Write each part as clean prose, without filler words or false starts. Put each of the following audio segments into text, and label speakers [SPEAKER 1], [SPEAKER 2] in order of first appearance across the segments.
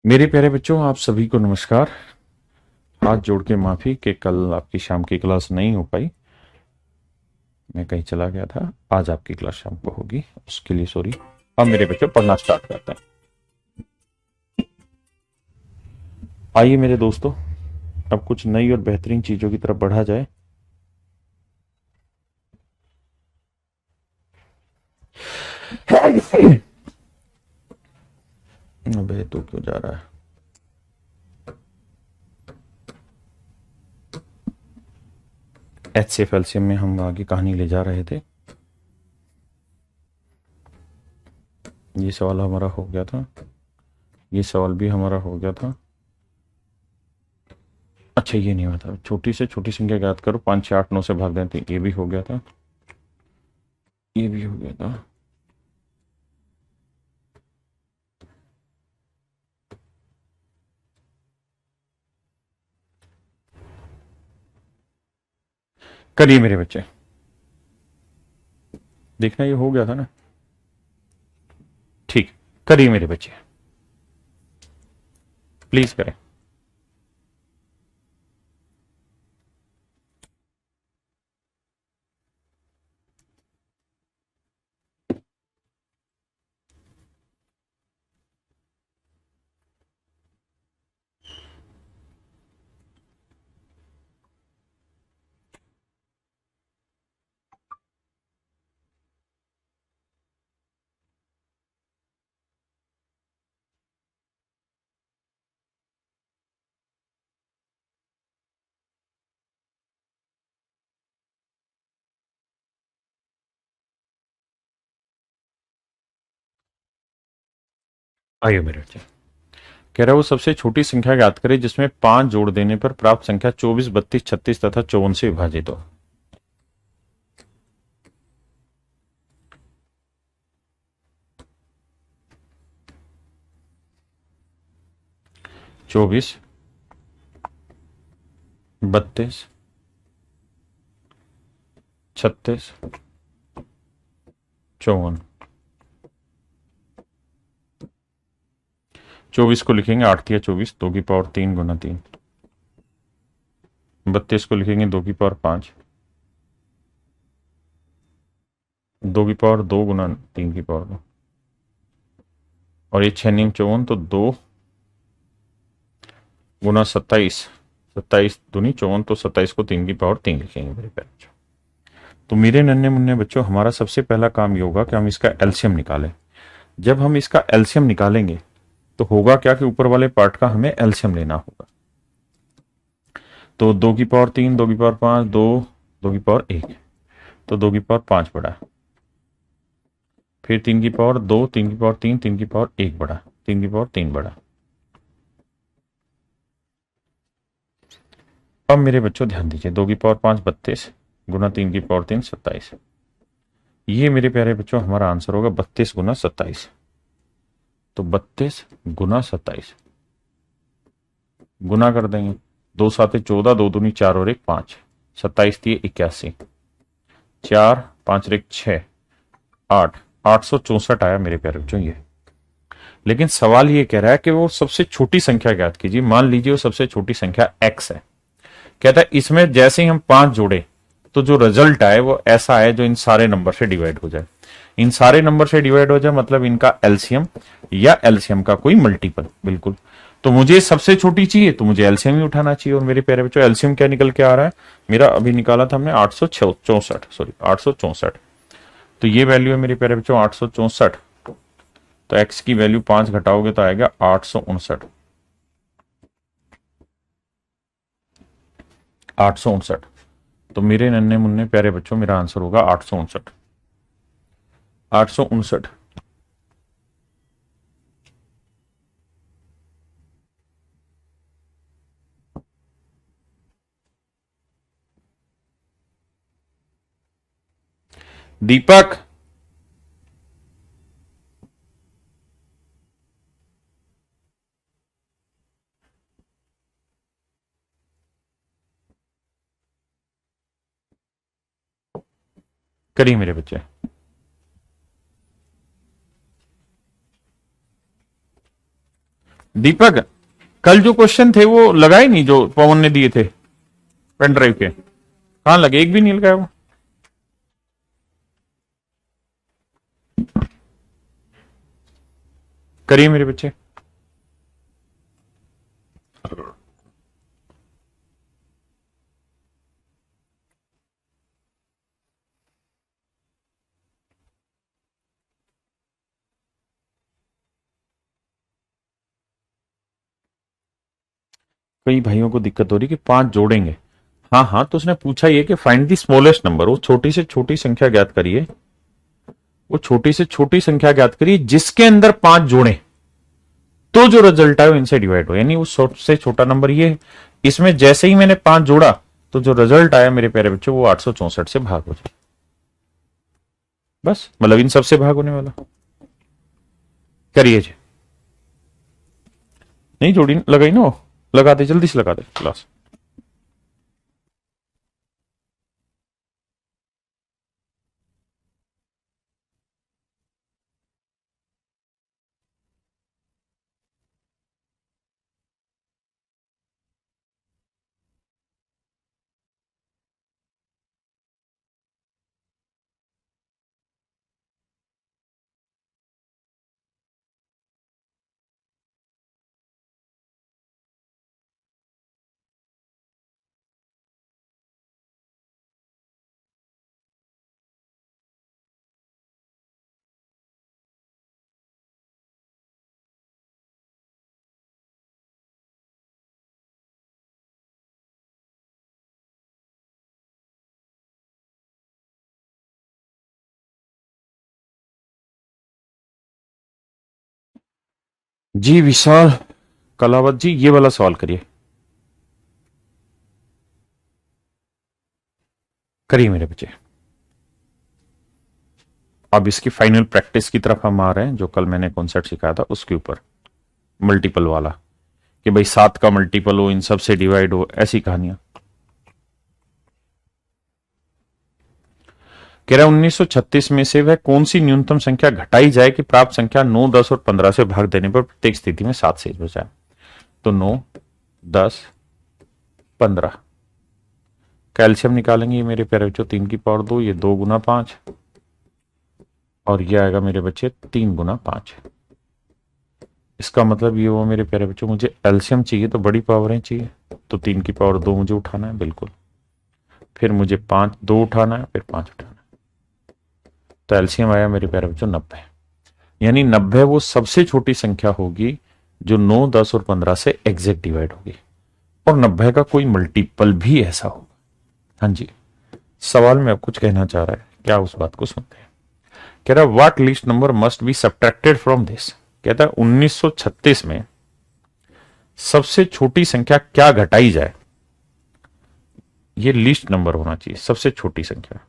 [SPEAKER 1] मेरे प्यारे बच्चों, आप सभी को नमस्कार। हाथ जोड़ के माफी कि कल आपकी शाम की क्लास नहीं हो पाई। मैं कहीं चला गया था। आज आपकी क्लास शाम को होगी, उसके लिए सॉरी। अब मेरे बच्चों पढ़ना स्टार्ट करते हैं। आइए मेरे दोस्तों, अब कुछ नई और बेहतरीन चीजों की तरफ बढ़ा जाए। अबे तो क्यों जा रहा है? HCF एलसीएम में हम आगे कहानी ले जा रहे थे। ये सवाल हमारा हो गया था, ये सवाल भी हमारा हो गया था। अच्छा, ये नहीं हुआ था। छोटी से छोटी संख्या याद करो, 5 6 8 9 से भाग देते, ये भी हो गया था, ये भी हो गया था। करिए मेरे बच्चे, देखना ये हो गया था ना। ठीक, करिए मेरे बच्चे, प्लीज करें। आइए मेरे बच्चे, कह रहा है वो सबसे छोटी संख्या याद करें जिसमें 5 जोड़ देने पर प्राप्त संख्या 24 32 36 तथा 54 से विभाजित हो। 24 32 36 54। 24 को लिखेंगे 8 या 24, 2 की पावर 3 गुना 3। 32 को लिखेंगे 2 की पावर 5, 2 की पावर 2 गुना 3 की पावर 2। और ये 6 9 54, तो 2 गुना 27, 27 दूनी 54, तो 27 को 3 की पावर 3 लिखेंगे मेरे प्यारे। तो मेरे नन्हे मुन्ने बच्चों, हमारा सबसे पहला काम ये होगा कि हम इसका एलसीएम निकालें। जब हम इसका एलसीएम निकालेंगे तो होगा क्या कि ऊपर वाले पार्ट का हमें एलसीएम लेना होगा। तो 2 की पावर 3, 2 की पावर 5, 2, 2 की पावर 1, तो 2 की पावर 5 बढ़ा। फिर 3 की पावर 2, 3 की पावर 3, 3 की पावर 1 बढ़ा, 3 की पावर 3 बढ़ा। अब मेरे बच्चों ध्यान दीजिए, 2 की पावर 5 32 गुना 3 की पावर 3 27। ये मेरे प्यारे बच्चों हमारा आंसर होगा 32 गुना 27। तो 32 गुना 27 गुना कर देंगे। 2 7 14, 2 दूनी 4 और 1 5, 27 × 3 = 81। 4 5 और 1 6 8, 864 आया मेरे प्यारे बच्चों ये। लेकिन सवाल ये कह रहा है कि वो सबसे छोटी संख्या ज्ञात कीजिए। मान लीजिए वो सबसे छोटी संख्या x है। कहता है इसमें जैसे ही हम 5 जोड़े तो जो रिजल्ट आए वो ऐसा है जो इन सारे नंबर से डिवाइड हो जाए। इन सारे नंबर से डिवाइड हो जाए मतलब इनका एलसीएम या एलसीएम का कोई मल्टीपल। बिल्कुल। तो मुझे सबसे छोटी चाहिए तो मुझे एलसीएम ही उठाना चाहिए। और मेरे प्यारे बच्चों, एलसीएम क्या निकल के आ रहा है मेरा? अभी निकाला था हमने 864, सॉरी 864। तो ये वैल्यू है मेरे प्यारे बच्चों 864। तो एक्स की वैल्यू 5 घटाओगे तो आएगा 859। 859। तो मेरे नन्हे मुन्ने प्यारे बच्चों, मेरा आंसर होगा 859। 859। दीपक, करिए मेरे बच्चे। दीपक, कल जो क्वेश्चन थे वो लगाए नहीं, जो पवन ने दिए थे पेन ड्राइव के, कहां लगे? एक भी नहीं लगाया वो। करिए मेरे बच्चे। कई भाइयों को दिक्कत हो रही कि 5 जोड़ेंगे। हाँ हाँ, तो उसने पूछा ये कि फाइंड दी स्मॉलेस्ट नंबर, वो छोटी से छोटी संख्या ज्ञात करिए, वो छोटी से छोटी संख्या ज्ञात करिए जिसके अंदर 5 जोड़े, तो जो रिजल्ट आए वो इनसे डिवाइड हो, यानी वो सबसे छोटा नंबर ये है। इसमें जैसे ही मैंने 5 जोड़ा तो जो रिजल्ट आया मेरे प्यारे बच्चों वो 864 से भाग हो जाए, बस, मतलब इन सबसे भाग होने वाला। करिए जी। नहीं जोड़ी लगाई ना, लगा दे, जल्दी से लगा दे क्लास। जी विशाल कलावत जी, ये वाला सवाल करिए। करिए मेरे बच्चे। अब इसकी फाइनल प्रैक्टिस की तरफ हम आ रहे हैं, जो कल मैंने कॉन्सेप्ट सिखाया था उसके ऊपर, मल्टीपल वाला, कि भाई 7 का मल्टीपल हो, इन सब से डिवाइड हो, ऐसी कहानियां। कह रहा है 1936 में से वह कौन सी न्यूनतम संख्या घटाई जाए कि प्राप्त संख्या 9, 10 और 15 से भाग देने पर प्रत्येक स्थिति में 7 शेष बचाए। तो 9, 10, 15, कैल्शियम निकालेंगे ये मेरे प्यारे बच्चों, 3 की पावर 2, ये 2 गुना 5, और ये आएगा मेरे बच्चे 3 गुना 5। इसका मतलब ये हुआ मेरे प्यारे बच्चों, मुझे एल्शियम चाहिए तो बड़ी पावरें चाहिए, तो 3 की पावर 2 मुझे उठाना है, बिल्कुल। फिर मुझे 5, 2 उठाना है, फिर 5 उठाना है, तो एल्शियम आया मेरे प्यारे बच्चों 90। यानी 90 वो सबसे छोटी संख्या होगी जो 9, 10 और 15 से एग्जैक्ट डिवाइड होगी, और 90 का कोई मल्टीपल भी ऐसा होगा। हाँ जी, सवाल में अब कुछ कहना चाह रहा है, क्या उस बात को सुनते हैं। कह रहा है what least number must be subtracted from this. कहता है 1936 में सबसे छोटी संख्या क्या घटाई जाए, ये लिस्ट नंबर होना चाहिए, सबसे छोटी संख्या,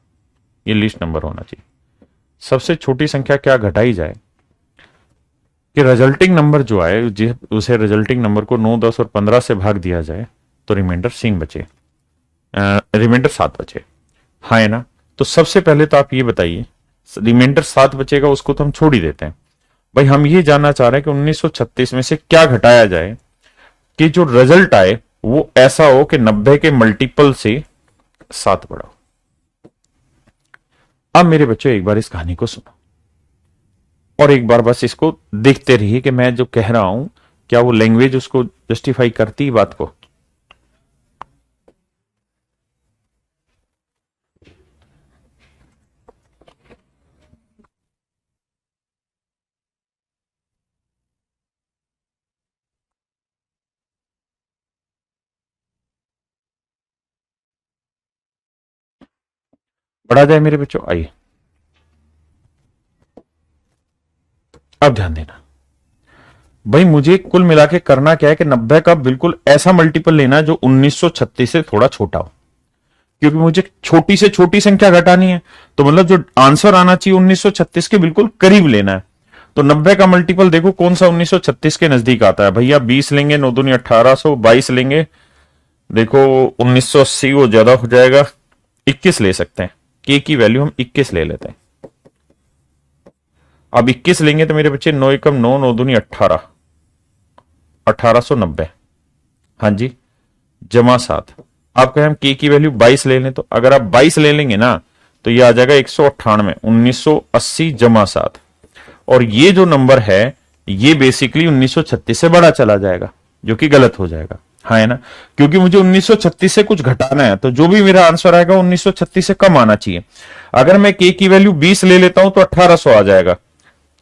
[SPEAKER 1] ये लिस्ट नंबर होना चाहिए। सबसे छोटी संख्या क्या घटाई जाए कि रिजल्टिंग नंबर जो आए उसे रिजल्टिंग नंबर को 9, 10 और 15 से भाग दिया जाए, तो रिमाइंडर 3 बचे, रिमाइंडर 7 बचे। हाँ है ना? तो सबसे पहले तो आप ये बताइए, रिमाइंडर 7 बचेगा उसको तो हम छोड़ ही देते हैं। भाई हम ये जानना चाह रहे हैं कि 1936 में से क्या घटाया जाए कि जो रिजल्ट आए वो ऐसा हो कि 90 के मल्टीपल से 7 बढ़ा हो। अब मेरे बच्चों एक बार इस कहानी को सुनो, और एक बार बस इसको देखते रहिए कि मैं जो कह रहा हूं क्या वो लैंग्वेज उसको जस्टिफाई करती बात को। बढ़ा जाए मेरे बच्चों, आइए अब ध्यान देना। भाई मुझे कुल मिला के करना क्या है कि 90 का बिल्कुल ऐसा मल्टीपल लेना है जो 1936 से थोड़ा छोटा हो, क्योंकि मुझे छोटी से छोटी संख्या घटानी है, तो मतलब जो आंसर आना चाहिए 1936 के बिल्कुल करीब लेना है। तो 90 का मल्टीपल देखो कौन सा 1936 के नजदीक आता है। भैया 20 लेंगे, 9 दूनी 1800, 22 लेंगे, देखो 1980 वो ज्यादा हो जाएगा, 21 ले सकते हैं, के की वैल्यू हम 21 ले लेते हैं। अब 21 लेंगे तो मेरे बच्चे 9 एकम 9, 9 दूनी 18, 1890, हाँ जी, जमा 7। आप कहें हम के की वैल्यू 22 ले लें, तो अगर आप 22 ले लेंगे ना तो ये आ जाएगा 198, 1980 जमा 7। और ये जो नंबर है ये बेसिकली 1936 से बड़ा चला जाएगा, जो कि गलत हो जाएगा, हाँ है ना, क्योंकि मुझे 1936 से कुछ घटाना है, तो जो भी मेरा आंसर आएगा 1936 से कम आना चाहिए। अगर मैं के की वैल्यू 20 ले लेता हूं तो 1800 आ जाएगा।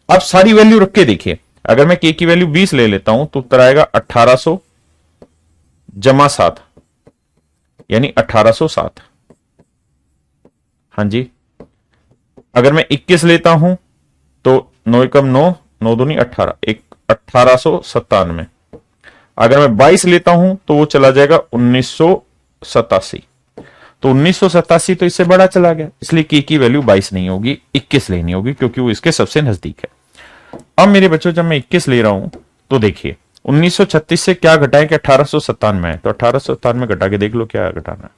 [SPEAKER 1] आप सारी वैल्यू रख के देखिए, अगर मैं के की वैल्यू 20 ले लेता हूं तो उत्तर आएगा 1800 जमा 7, यानी 1807। हाँ जी, अगर मैं 21 लेता हूं तो 9 एकम 9, 9 दूनी 18, एक 1897। अगर मैं 22 लेता हूं तो वो चला जाएगा 1987। तो 1987 तो इससे बड़ा चला गया, इसलिए की वैल्यू 22 नहीं होगी, 21 लेनी होगी, क्योंकि वो इसके सबसे नजदीक है। अब मेरे बच्चों जब मैं 21 ले रहा हूं तो देखिए 1936 से क्या घटाएं कि 1897 है, तो 1897 घटा के देख लो क्या घटाना है।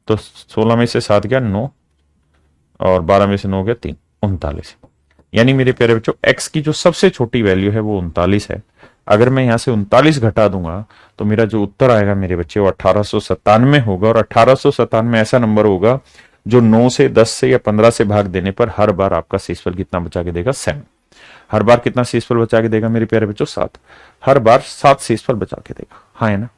[SPEAKER 1] तो 16 में से 7 गया 9, और 12 में से 9 गया 3, 39। यानी मेरे प्यारे बच्चों एक्स की जो सबसे छोटी वैल्यू है वो 39 है। अगर मैं यहां से 39 घटा दूंगा तो मेरा जो उत्तर आएगा मेरे बच्चे वो 1897 होगा। और 1897 ऐसा नंबर होगा जो 9 से 10 से या 15 से भाग देने पर हर बार आपका शेषफल कितना बचा के देगा? 7। हर बार कितना शेषफल बचा के देगा मेरे प्यारे बच्चों? 7। हर बार 7 शेषफल बचा के देगा, हाँ है ना।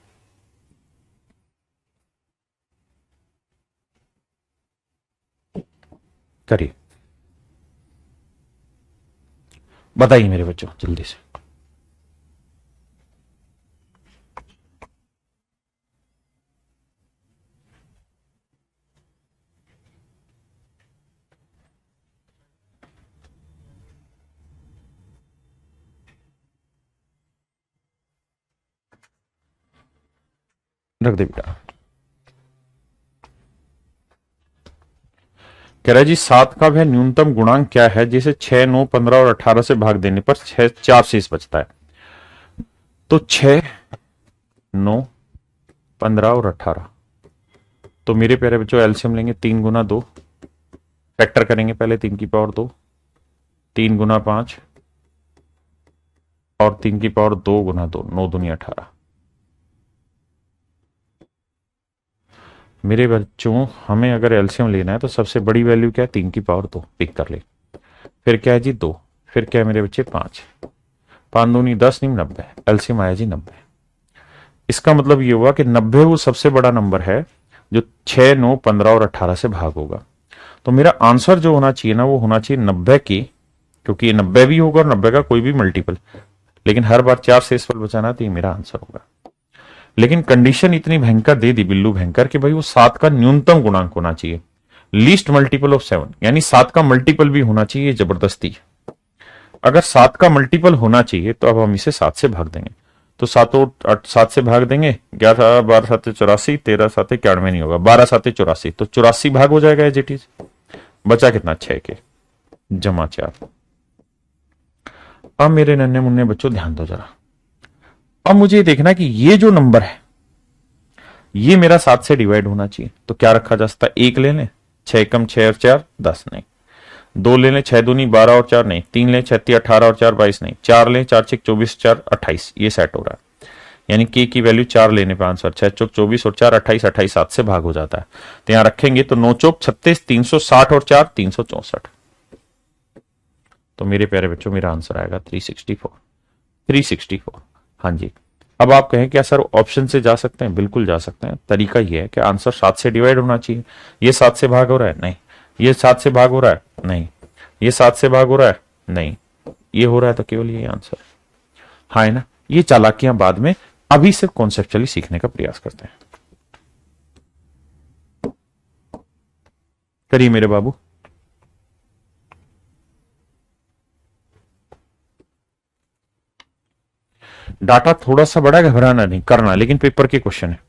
[SPEAKER 1] करिए, बताइए मेरे बच्चों जल्दी से। रख दे बेटा। कह रहा है जी 7 का वह न्यूनतम गुणांक क्या है जिसे 6, 9, 15 और 18 से भाग देने पर 6, 4 शेष बचता है? तो 6, 9, 15 और 18। तो मेरे प्यारे बच्चों एलसीएम लेंगे, 3 गुना 2, फैक्टर करेंगे पहले 3 की पावर 2, 3 गुना 5 और 3 की पावर 2 गुना 2, 9 दूनी 18। मेरे बच्चों हमें अगर एलसीएम लेना है तो सबसे बड़ी वैल्यू क्या है? 3 की पावर 2 पिक कर ले। फिर क्या है जी 2, फिर क्या है मेरे बच्चे 5, 5 दूनी 10 नहीं 90, एलसीएम आया जी 90। इसका मतलब ये हुआ कि 90 वो सबसे बड़ा नंबर है जो 6, 9, 15 और 18 से भाग होगा। तो मेरा आंसर जो होना चाहिए ना वो होना चाहिए 90 की, क्योंकि ये 90 भी होगा और 90 का कोई भी मल्टीपल, लेकिन हर बार 4 शेषफल बचाना तो ये मेरा आंसर होगा। लेकिन कंडीशन इतनी भयंकर दे दी बिल्लू भयंकर कि भाई वो 7 का न्यूनतम गुणांक होना चाहिए, लीस्ट मल्टीपल ऑफ 7, यानी 7 का मल्टीपल भी होना चाहिए, जबरदस्ती। अगर 7 का मल्टीपल होना चाहिए तो अब हम इसे 7 से भाग देंगे। तो 7 से भाग देंगे, 11, 12 7 84, 13 7 91 नहीं होगा, 12 7 84, तो 84 भाग हो जाएगा एज इट इज। बचा कितना? 6 के जमा 4। अब मेरे नन्हे मुन्ने बच्चों ध्यान दो जरा। अब मुझे देखना कि ये जो नंबर है ये मेरा 7 से डिवाइड होना चाहिए, तो क्या रखा जा सकता है? 1 ले लें, 6 कम 6 और 4 10 नहीं। 2 ले लें, 6 दूनी 12 और 4 नहीं। 3 लें, 36 18 और 4 22 नहीं। 4 लें, 4 6 24 4 28, ये सेट हो रहा है। यानी के की वैल्यू 4 लेने पर आंसर 6 चौक 24 और 4 28, 28 7 से भाग हो जाता है। तो यहां रखेंगे तो 9 चौक 36, 360 और 4 364। तो मेरे प्यारे बच्चों मेरा आंसर आएगा 364, 364। हाँ जी। अब आप कहें क्या सर ऑप्शन से जा सकते हैं? बिल्कुल जा सकते हैं। तरीका यह है कि आंसर 7 से डिवाइड होना चाहिए। ये 7 से भाग हो रहा है? नहीं। ये 7 से भाग हो रहा है? नहीं। ये 7 से भाग हो रहा है? नहीं। ये हो रहा है तो केवल ये आंसर। हाँ है ना। ये चालाकियां बाद में, अभी से कॉन्सेप्चुअली सीखने का प्रयास करते हैं। करिए मेरे बाबू। डाटा थोड़ा सा बड़ा, घबराना नहीं करना, लेकिन पेपर के क्वेश्चन है।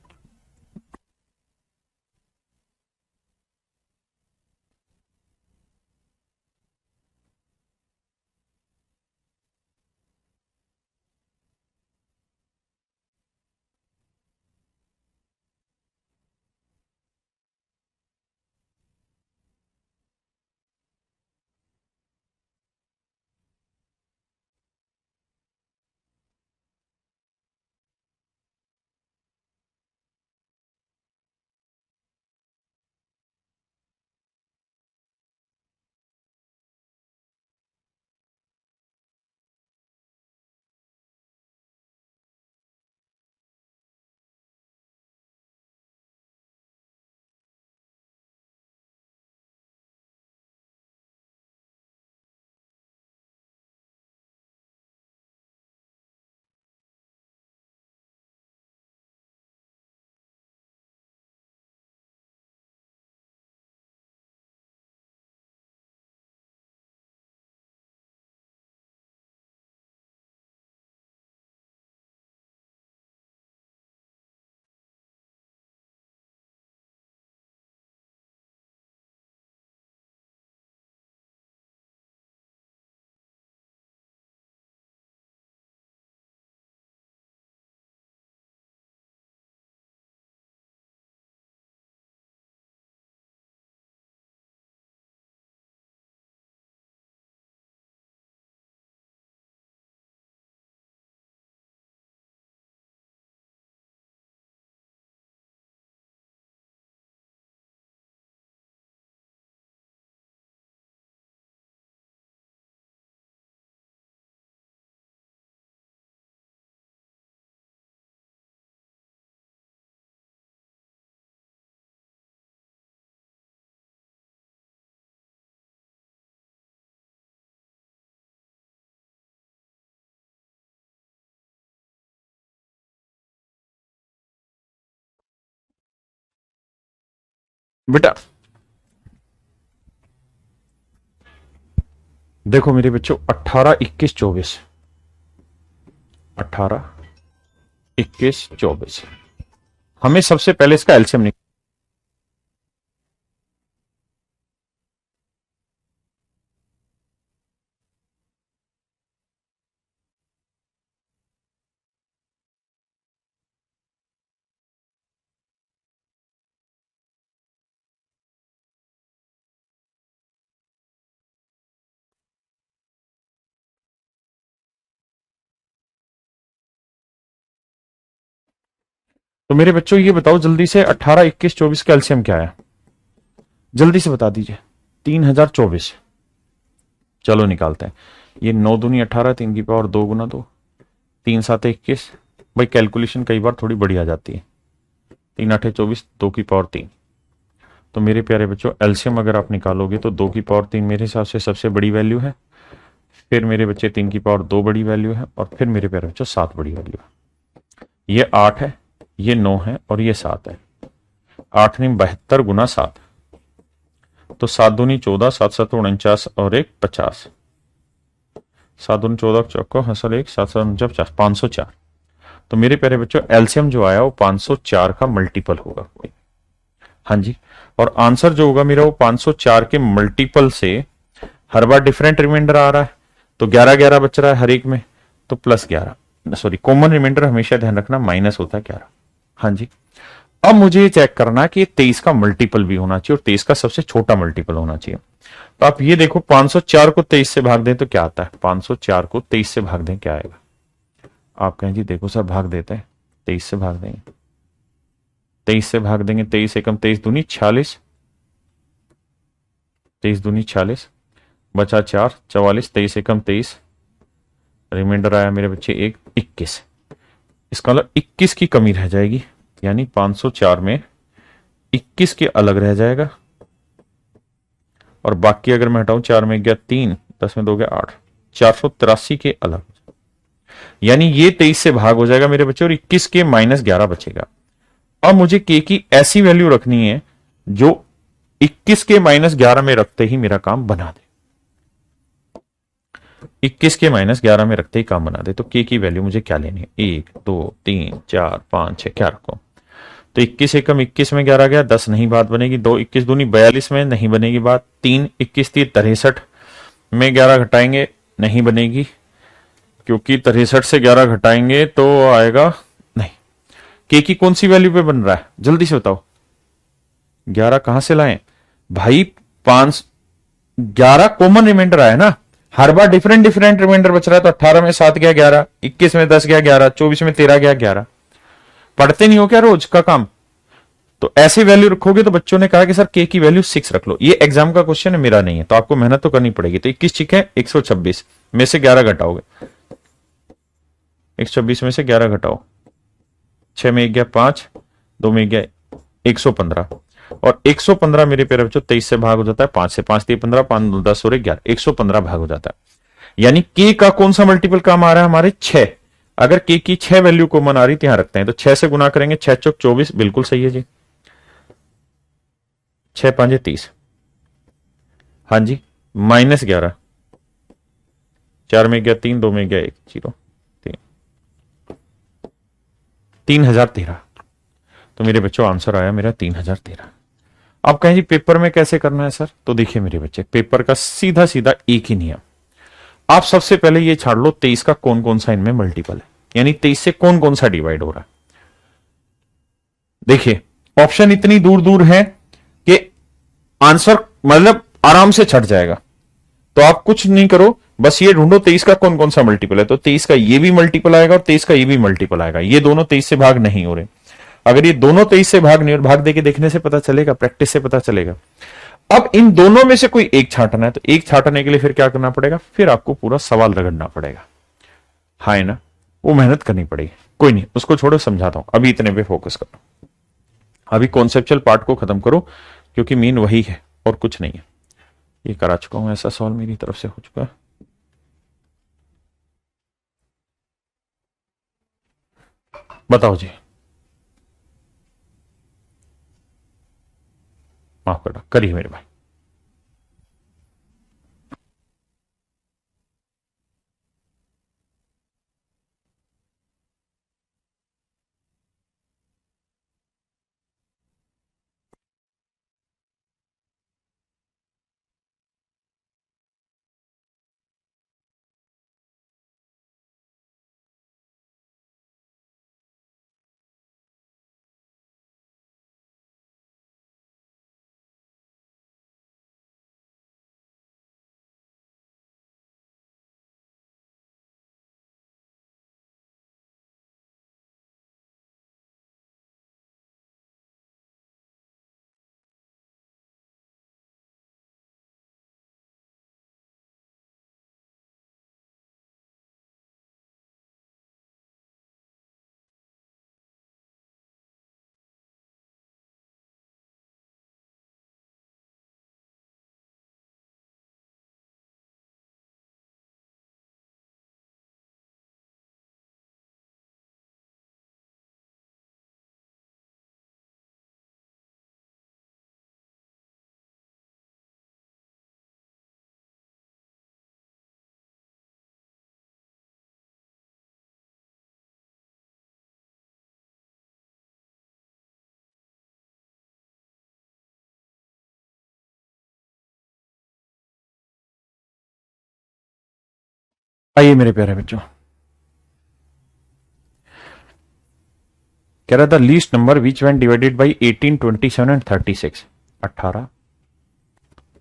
[SPEAKER 1] बेटा देखो मेरे बच्चों, 18, 21, 24, 18, 21, 24, हमें सबसे पहले इसका एलसीएम निकाल। तो मेरे बच्चों ये बताओ जल्दी से, 18, 21, 24 का एलसीएम क्या है? जल्दी से बता दीजिए। 3024। चलो निकालते हैं। ये 9 दूनी 18, 3 की पावर 2 गुना 2, 3 7 21। भाई कैलकुलेशन कई बार थोड़ी बड़ी आ जाती है। 3 8 24, 2 की पावर 3। तो मेरे प्यारे बच्चों एलसीएम अगर आप निकालोगे तो 2 की पावर 3 मेरे हिसाब से सबसे बड़ी वैल्यू है। फिर मेरे बच्चे 3 की पावर 2 बड़ी वैल्यू है, और फिर मेरे प्यारे बच्चों 7 बड़ी वैल्यू है। ये 8 है, ये 9 है, और ये 7 है। 8 नहीं 72 गुना 7। तो 7 दूनी 14, 7 7 49, और एक 50। 7 दूनी 14, चौको हंसल एक, 7 7 49, 504। तो मेरे प्यारे बच्चों एलसीएम जो आया वो 504 का मल्टीपल होगा कोई। हाँ जी। और आंसर जो होगा मेरा वो 504 के मल्टीपल से, हर बार डिफरेंट रिमाइंडर आ रहा है तो 11 11 बच रहा है हर एक में, तो +11, सॉरी कॉमन रिमाइंडर हमेशा ध्यान रखना माइनस होता है 11। हाँ जी। अब मुझे ये चेक करना कि 23 का मल्टीपल भी होना चाहिए और 23 का सबसे छोटा मल्टीपल होना चाहिए। तो आप ये देखो 504 को 23 से भाग दें तो क्या आता है? 504 को 23 से भाग दें क्या आएगा? आप कहें जी देखो सर भाग देते हैं, 23 से भाग देंगे। 23 से भाग देंगे, 23 एकम 23 दूनी 46, 23 दूनी 46, बचा 4 44, 23 एकम 23, रिमाइंडर आया मेरे बच्चे 1 21। इसका मतलब 21 की कमी रह जाएगी, यानी 504 में 21 के अलग रह जाएगा, और बाकी अगर मैं हटाऊं 4 में गया 3, 10 में 2 गया 8, 483 के अलग, यानी ये 23 से भाग हो जाएगा मेरे बच्चे और 21 के -11 बचेगा। अब मुझे के की ऐसी वैल्यू रखनी है जो 21 के -11 में रखते ही मेरा काम बना दे। 21 के -11 में रखते ही काम बना दे। तो के की वैल्यू मुझे क्या लेनी है? 1 2 3 4 5 6, क्या रखो? तो 21 एकम 21 में 11 गया, 10 नहीं बात बनेगी। 2 21 दूनी 42 में नहीं बनेगी बात। 3 21 थी 63 में 11 घटाएंगे, नहीं बनेगी, क्योंकि 63 से 11 घटाएंगे तो आएगा नहीं। के की कौन सी वैल्यू पे बन रहा है जल्दी से बताओ? 11 कहां से लाएं भाई? 5 11 कॉमन रिमाइंडर आया ना, हर बार डिफरेंट डिफरेंट रिमाइंडर बच रहा है। तो 18 में 7 गया 11, 21 में 10 गया 11, 24 में 13 गया 11। पढ़ते नहीं हो क्या रोज का काम? तो ऐसी वैल्यू रखोगे। तो बच्चों ने कहा कि सर के की वैल्यू 6 रख लो। ये एग्जाम का क्वेश्चन है, मेरा नहीं है, तो आपको मेहनत तो करनी पड़ेगी। तो 21 ठीक है, 126 में से 11 घटाओगे, 126 में से 11 घटाओ, 6 में 1 गया 5, 2 में 1 गया 115, और 115 मेरे प्यारे बच्चों 23 से भाग हो जाता है, 5 से, 5 3 15, 5 2 10 और 11, 115 भाग हो जाता है। यानी के का कौन सा मल्टीपल काम आ रहा है हमारे? 6। अगर के की 6 वैल्यू कॉमन आ रही तो यहां रखते हैं, तो 6 से गुना करेंगे, 6 चौक 24, बिल्कुल सही है जी। 6 5 30, हाँ जी, -11, 4 में गया 3, 2 में गया 1 0, 3013। तो मेरे बच्चों आंसर आया मेरा 3013। आप कहें जी पेपर में कैसे करना है सर? तो देखिए मेरे बच्चे, पेपर का सीधा सीधा एक ही नियम। आप सबसे पहले ये छाड़ लो 23 का कौन कौन सा इनमें मल्टीपल है, यानी 23 से कौन कौन सा डिवाइड हो रहा है। देखिए ऑप्शन इतनी दूर दूर है कि आंसर मतलब आराम से छट जाएगा। तो आप कुछ नहीं करो, बस ये ढूंढो 23 का कौन कौन सा मल्टीपल है। तो 23 का ये भी मल्टीपल आएगा और 23 का ये भी मल्टीपल आएगा। ये दोनों 23 से भाग नहीं हो रहे। अगर ये दोनों 23 से भाग नहीं और भाग देके देखने से पता चलेगा, प्रैक्टिस से पता चलेगा। अब इन दोनों में से कोई एक छांटना है, तो एक छांटने के लिए फिर क्या करना पड़ेगा? फिर आपको पूरा सवाल रगड़ना पड़ेगा, हाँ है ना? वो मेहनत करनी पड़ेगी। कोई नहीं, उसको छोड़ो, समझाता हूं। अभी इतने पे फोकस करो, अभी कॉन्सेप्चुअल पार्ट को खत्म करो, क्योंकि मेन वही है और कुछ नहीं है। ये करा चुका हूं, ऐसा सवाल मेरी तरफ से हो चुका है। बताओ जी। माफ करना, करिए मेरे भाई। आइए मेरे प्यारे बच्चों, कह रहा था least number which when divided by 18, 27 and 36। 18,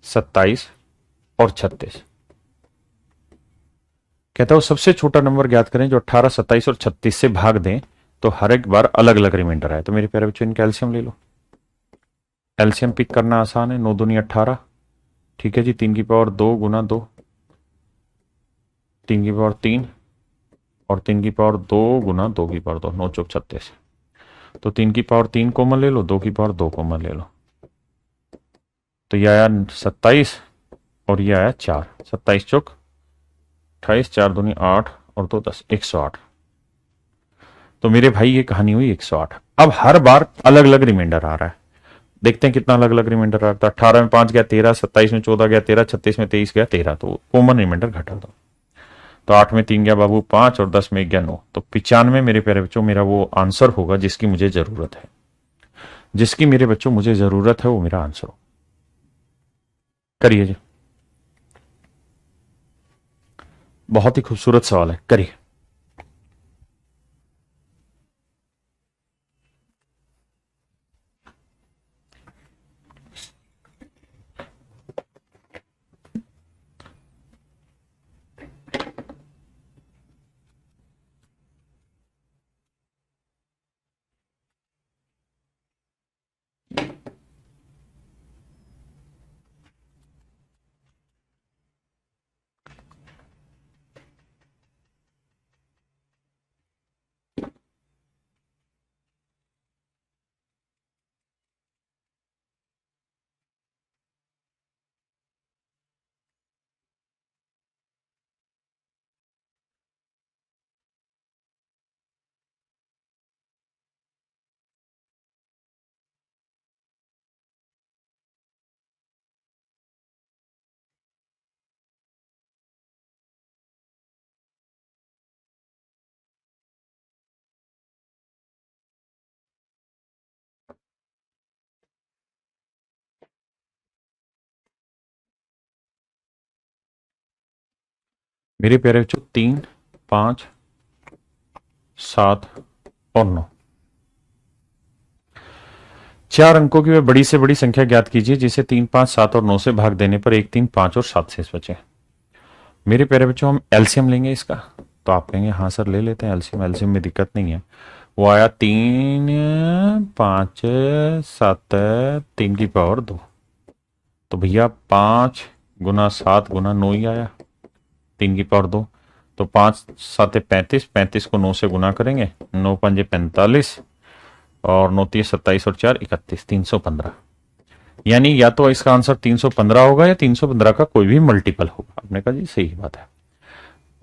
[SPEAKER 1] 27 और 36। कहता है वो सबसे छोटा नंबर ज्ञात करें जो 18, 27 और 36 से भाग दें तो हर एक बार अलग अलग रिमाइंडर आए। तो मेरे प्यारे बच्चों इनका एलसीएम ले लो। एलसीएम पिक करना आसान है, 9 दूनी 18, ठीक है जी, 3 की पावर 2 गुना 2, 3 की पावर 3 और 3 की पावर 2 गुना 2 की पावर 2, 9 चौक 36। तो 3 की पावर 3 कॉमन ले लो, 2 की पावर 2 कॉमन ले लो, तो यह आया 27 और यह आया 4। 27 चौक 28, 4 दूनी 8 और 2 10, 108। तो मेरे भाई ये कहानी हुई 108। अब हर बार अलग अलग रिमाइंडर आ रहा है, देखते हैं कितना अलग अलग रिमाइंडर आ रहा है। 18 में 5 गया 13, 27 में 14 गया 13, 36 में 23 गया 13, तो कॉमन रिमाइंडर घटा दो। तो 8 में 3 गया बाबू 5 और 10 में 1 गया 9, तो 95 मेरे प्यारे बच्चों मेरा वो आंसर होगा जिसकी मुझे जरूरत है। जिसकी मेरे बच्चों मुझे जरूरत है वो मेरा आंसर हो। करिए जी, बहुत ही खूबसूरत सवाल है, करिए। मेरे प्यारे बच्चों 3, 5, 7 और 9, 4 अंकों की वह बड़ी से बड़ी संख्या ज्ञात कीजिए जिसे 3, 5, 7 और 9 से भाग देने पर 1, 3, 5 और 7 शेष बचे। मेरे प्यारे बच्चों हम एलसीएम लेंगे इसका, तो आप कहेंगे हाँ सर ले लेते हैं एलसीएम, एलसीएम में दिक्कत नहीं है। वो आया 3, 5, 7, 3 की पावर 2, तो भैया 5 गुना 7 गुना 9 ही आया, 3 की पावर 2। तो 5 7 35, 35 को 9 से गुना करेंगे, 9 पंजे 45 और 9 तीस 27 और 4 31, 315। यानी या तो इसका आंसर 315 होगा या 315 का कोई भी मल्टीपल होगा। आपने कहा जी सही बात है।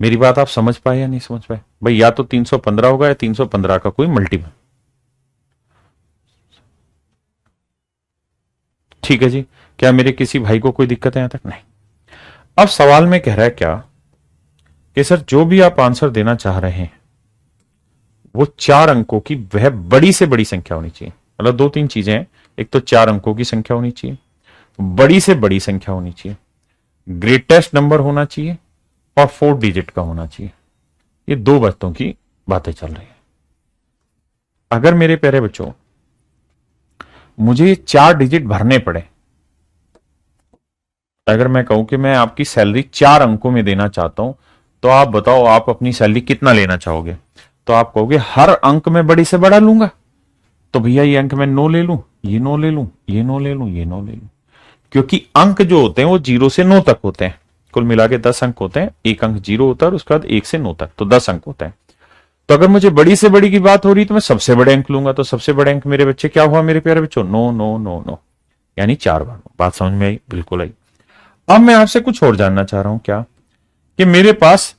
[SPEAKER 1] मेरी बात आप समझ पाए या नहीं समझ पाए भाई? या तो 315 होगा या 315 का कोई मल्टीपल। ठीक है जी, क्या मेरे किसी भाई को कोई दिक्कत है यहां तक? नहीं। अब सवाल में कह रहा है क्या कि सर जो भी आप आंसर देना चाह रहे हैं वो 4 अंकों की वह बड़ी से बड़ी संख्या होनी चाहिए। मतलब दो तीन चीजें हैं, एक तो 4 अंकों की संख्या होनी चाहिए, बड़ी से बड़ी संख्या होनी चाहिए, ग्रेटेस्ट नंबर होना चाहिए और 4 डिजिट का होना चाहिए। ये दो बातों की बातें चल रही है। अगर मेरे प्यारे बच्चों मुझे 4 डिजिट भरने पड़े, अगर मैं कहूं कि मैं आपकी सैलरी 4 अंकों में देना चाहता हूं, तो आप बताओ आप अपनी सैलरी कितना लेना चाहोगे? तो आप कहोगे हर अंक में बड़ी से बड़ा लूंगा, तो भैया ये अंक मैं 9 ले लूं, ये 9 ले लूं, ये 9 ले लूं, ये 9 ले लूं, क्योंकि अंक जो होते हैं वो 0 से 9 तक होते हैं। कुल मिला के 10 अंक होते हैं, एक अंक 0 होता है और उसके बाद 1 से 9 तक, तो 10 अंक होते हैं। तो अगर मुझे बड़ी से बड़ी की बात हो रही तो मैं सबसे बड़े अंक लूंगा। तो सबसे बड़े अंक मेरे बच्चे क्या हुआ मेरे प्यारे बच्चों? 9 9 9 9, यानी 4 बार। बात समझ में आई? बिल्कुल आई। अब मैं आपसे कुछ और जानना चाह रहा हूं, क्या कि मेरे पास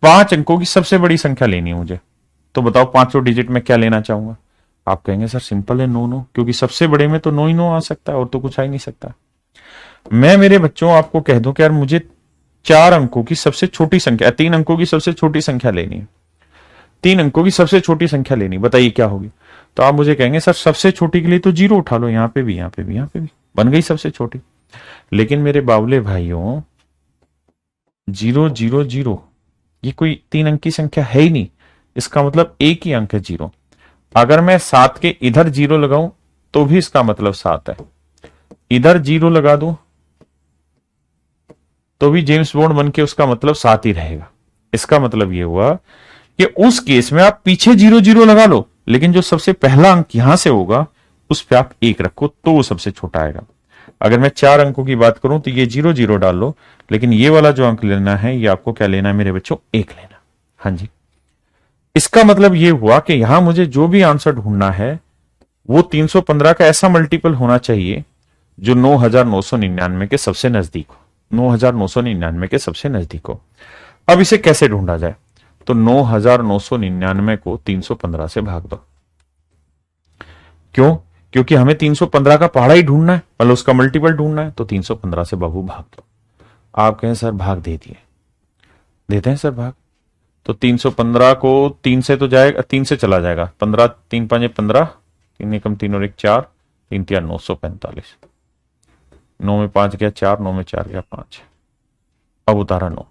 [SPEAKER 1] 5 अंकों की सबसे बड़ी संख्या लेनी है मुझे, तो बताओ पांचों डिजिट में क्या लेना चाहूंगा? आप कहेंगे सर सिंपल है, 9 9, क्योंकि सबसे बड़े में तो 9 ही 9 आ सकता है और तो कुछ आ ही नहीं सकता। मैं मेरे बच्चों आपको कह दूं कि यार मुझे 4 अंकों की सबसे छोटी संख्या, 3 अंकों की सबसे छोटी संख्या लेनी है, 3 अंकों की सबसे छोटी संख्या लेनी, बताइए क्या होगी? तो आप मुझे कहेंगे सर सबसे छोटी के लिए तो 0 उठा लो, यहां पे भी, यहां पे भी, यहां पे भी, बन गई सबसे छोटी। लेकिन मेरे बावले भाइयों 0 0 0 ये कोई 3 अंक की संख्या है ही नहीं, इसका मतलब एक ही अंक है 0। अगर मैं 7 के इधर 0 लगाऊं तो भी इसका मतलब 7 है, इधर 0 लगा दूं तो भी जेम्स बॉन्ड बन के उसका मतलब 7 ही रहेगा। इसका मतलब यह हुआ कि उस केस में आप पीछे 0 0 लगा लो, लेकिन जो सबसे पहला अंक यहां से होगा उस पर आप 1 रखो तो वो सबसे छोटा आएगा। अगर मैं 4 अंकों की बात करूं तो ये 0 0 डाल लो, लेकिन ये वाला जो अंक लेना है ये आपको क्या लेना है मेरे बच्चों? 1 लेना। हाँ जी, इसका मतलब ये हुआ कि यहां मुझे जो भी आंसर ढूंढना है वो 315 का ऐसा मल्टीपल होना चाहिए जो 9999 के सबसे नजदीक हो, 9999 के सबसे नजदीक हो। अब इसे कैसे ढूंढा जाए? तो 9999 को 315 से भाग दो। क्यों? क्योंकि हमें 315 का पहाड़ा ही ढूंढना है, मतलब उसका मल्टीपल ढूंढना है, तो 315 से बाबू भाग दो। आप कहें सर भाग दे दिए, देते हैं सर भाग। तो 315 को 3 से तो जाएगा, 3 से चला जाएगा, 15 3 5 15, 3 एकम 3 और 1 4, 3 3 945, 9 में 5 गया 4, 9 में 4 गया 5, अब उतारा 9।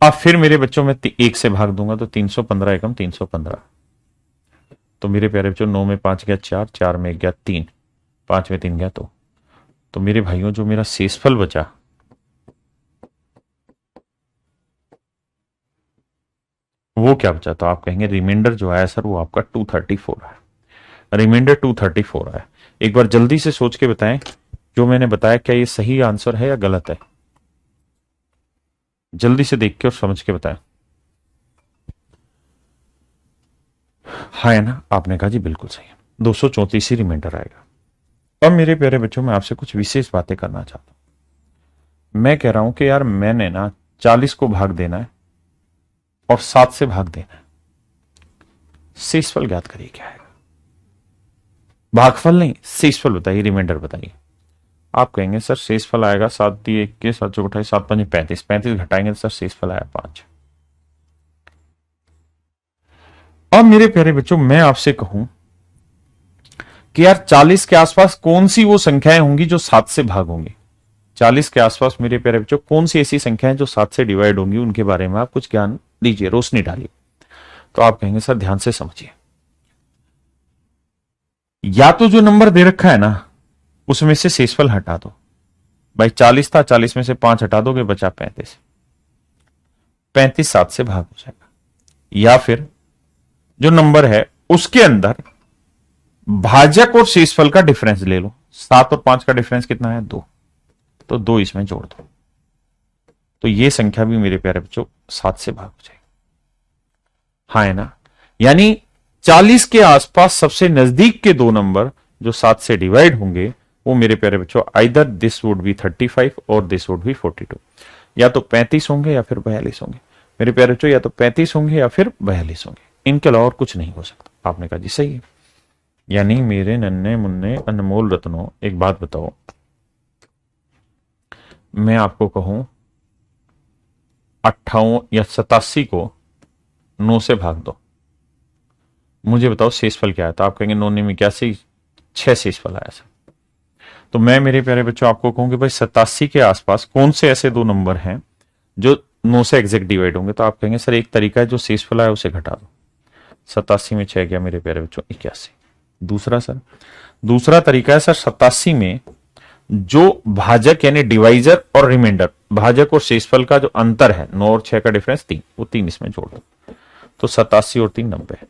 [SPEAKER 1] अब फिर मेरे बच्चों में 1 से भाग दूंगा तो 315 एकम 315, तो मेरे प्यारे बच्चों 9 में 5 गया 4, 4 में 1 गया 3, 5 में 3 गया 2। तो मेरे भाइयों जो मेरा शेषफल बचा वो क्या बचा? तो आप कहेंगे रिमाइंडर जो आया सर वो आपका 234 है, रिमाइंडर 234 है। एक बार जल्दी से सोच के बताएं जो मैंने बताया क्या ये सही आंसर है या गलत है? जल्दी से देख के और समझ के बताएं। हाँ है ना? आपने कहा जी बिल्कुल सही है, 234 ही रिमाइंडर आएगा। अब मेरे प्यारे बच्चों मैं आपसे कुछ विशेष बातें करना चाहता हूं। मैं कह रहा हूं कि यार मैंने ना 40 को भाग देना है और 7 से भाग देना है, शेषफल ज्ञात करिए क्या आएगा? भागफल नहीं, शेषफल बताइए, रिमाइंडर बताइए। आप कहेंगे सर शेषफल आएगा 7 दिए 21, 7 चौक 28, 7 5 35, 35 घटाएंगे तो सर शेषफल आया 5। अब मेरे प्यारे बच्चों मैं आपसे कहूं कि यार 40 के आसपास कौन सी वो संख्याएं होंगी जो 7 से भाग होंगी? 40 के आसपास मेरे प्यारे बच्चों कौन सी ऐसी संख्याएं जो 7 से डिवाइड होंगी, उनके बारे में आप कुछ ज्ञान दीजिए, रोशनी डालिए। तो आप कहेंगे सर ध्यान से समझिए, या तो जो नंबर दे रखा है ना उसमें से शेषफल हटा दो। भाई 40 था, 40 में से 5 हटा दोगे बचा 35, 35 7 से भाग हो जाएगा। या फिर जो नंबर है उसके अंदर भाजक और शेषफल का डिफरेंस ले लो, 7 और 5 का डिफरेंस कितना है? 2, तो 2 इसमें जोड़ दो, तो ये संख्या भी मेरे प्यारे बच्चों 7 से भाग हो जाएगी। हाँ है ना? यानी 40 के आसपास सबसे नजदीक के दो नंबर जो 7 से डिवाइड होंगे वो मेरे प्यारे बच्चों आइदर दिस वुड बी 35 और दिस वुड बी 42, या तो 35 होंगे या फिर 42 होंगे मेरे प्यारे बच्चों, या तो 35 होंगे या फिर 42 होंगे, इनके अलावा और कुछ नहीं हो सकता। आपने कहा जी सही है। यानी मेरे नन्हे मुन्ने अनमोल रत्नों, एक बात बताओ, मैं आपको कहूं 58 या 87 को 9 से भाग दो, मुझे बताओ शेषफल क्या है? तो आप कहेंगे 9 में 81, 6 शेषफल आया सर। तो मैं मेरे प्यारे बच्चों आपको कहूं कि भाई 87 के आसपास कौन से ऐसे दो नंबर हैं जो 9 से एग्जैक्ट डिवाइड होंगे? तो आप कहेंगे सर एक तरीका है, जो शेषफल आया उसे घटा दो। 87 में 6 गया मेरे प्यारे बच्चों 81। दूसरा सर, दूसरा तरीका है सर 87 में जो भाजक यानी डिवाइजर और रिमाइंडर, भाजक और शेषफल का जो अंतर है 9 और 6 का डिफरेंस 3, वो 3 इसमें जोड़ दो। तो 87 और 3 90 है।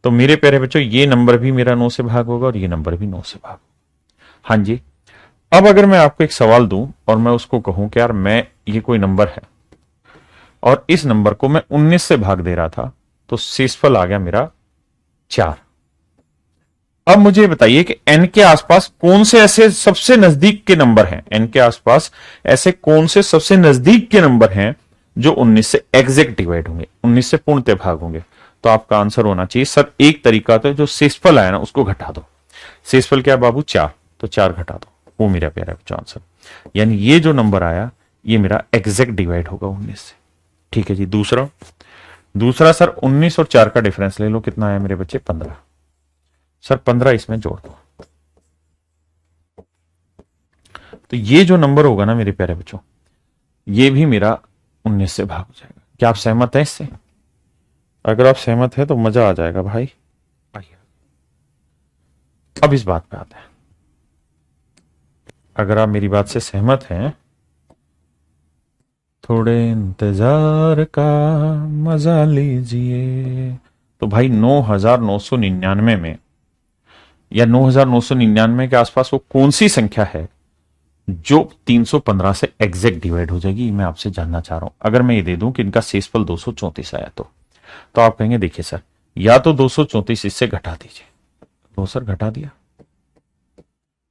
[SPEAKER 1] तो मेरे प्यारे बच्चों ये नंबर भी मेरा 9 से भाग होगा और ये नंबर भी 9 से भाग। हाँ जी। अब अगर मैं आपको एक सवाल दूं और मैं उसको कहूं कि यार मैं, ये कोई नंबर है और इस नंबर को मैं 19 से भाग दे रहा था, तो शेषफल आ गया मेरा 4। अब मुझे बताइए कि n के आसपास कौन से ऐसे सबसे नजदीक के नंबर हैं, n के आसपास ऐसे कौन से सबसे नजदीक के नंबर हैं जो 19 से एग्जैक्ट डिवाइड होंगे, 19 से पूर्णतः भाग होंगे? तो आपका आंसर होना चाहिए सर एक तरीका, तो जो शेषफल आया ना उसको घटा दो। शेषफल क्या बाबू? 4, तो 4 घटा दो, वो मेरा प्यारा बच्चा आंसर। यानी ये जो नंबर आया ये मेरा एग्जैक्ट डिवाइड होगा 19 से। ठीक है जी। दूसरा, दूसरा सर 19 और 4 का डिफरेंस ले लो, कितना आया मेरे बच्चे? 15। सर 15 इसमें जोड़ दो, तो ये जो नंबर होगा ना मेरे प्यारे बच्चों, ये भी मेरा 19 से भाग हो जाएगा। क्या आप सहमत हैं इससे? अगर आप सहमत हैं तो मजा आ जाएगा भाई। आइए अब इस बात पे आते हैं। अगर आप मेरी बात से सहमत हैं, थोड़े इंतजार का मजा लीजिए। तो भाई 9999 में या 9999 के आसपास वो कौन सी संख्या है जो 315 से एग्जैक्ट डिवाइड हो जाएगी? मैं आपसे जानना चाह रहा हूं। अगर मैं ये दे दूं कि इनका शेषफल 234 आया, तो आप कहेंगे देखिए सर, या तो 234 इससे घटा दीजिए। तो सर घटा दिया,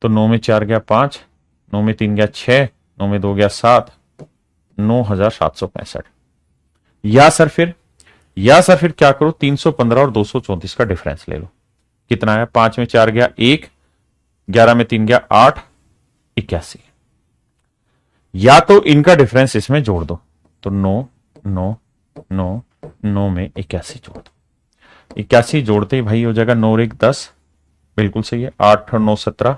[SPEAKER 1] तो 9 में 4 गया 5, 9 में 3 गया 6, 9 में 2 गया 7, 9765। या सर फिर, या सर फिर क्या करो, 315 और 234 का डिफरेंस ले लो। कितना आया? 5 में 4 गया 1, 11 में 3 गया 8, 81। या तो इनका डिफरेंस इसमें जोड़ दो, तो 9 9 9 9 में 81 जोड़ दो। 81 जोड़ते ही भाई हो जाएगा 9 और 1 10, बिल्कुल सही है। 8 और 9 17,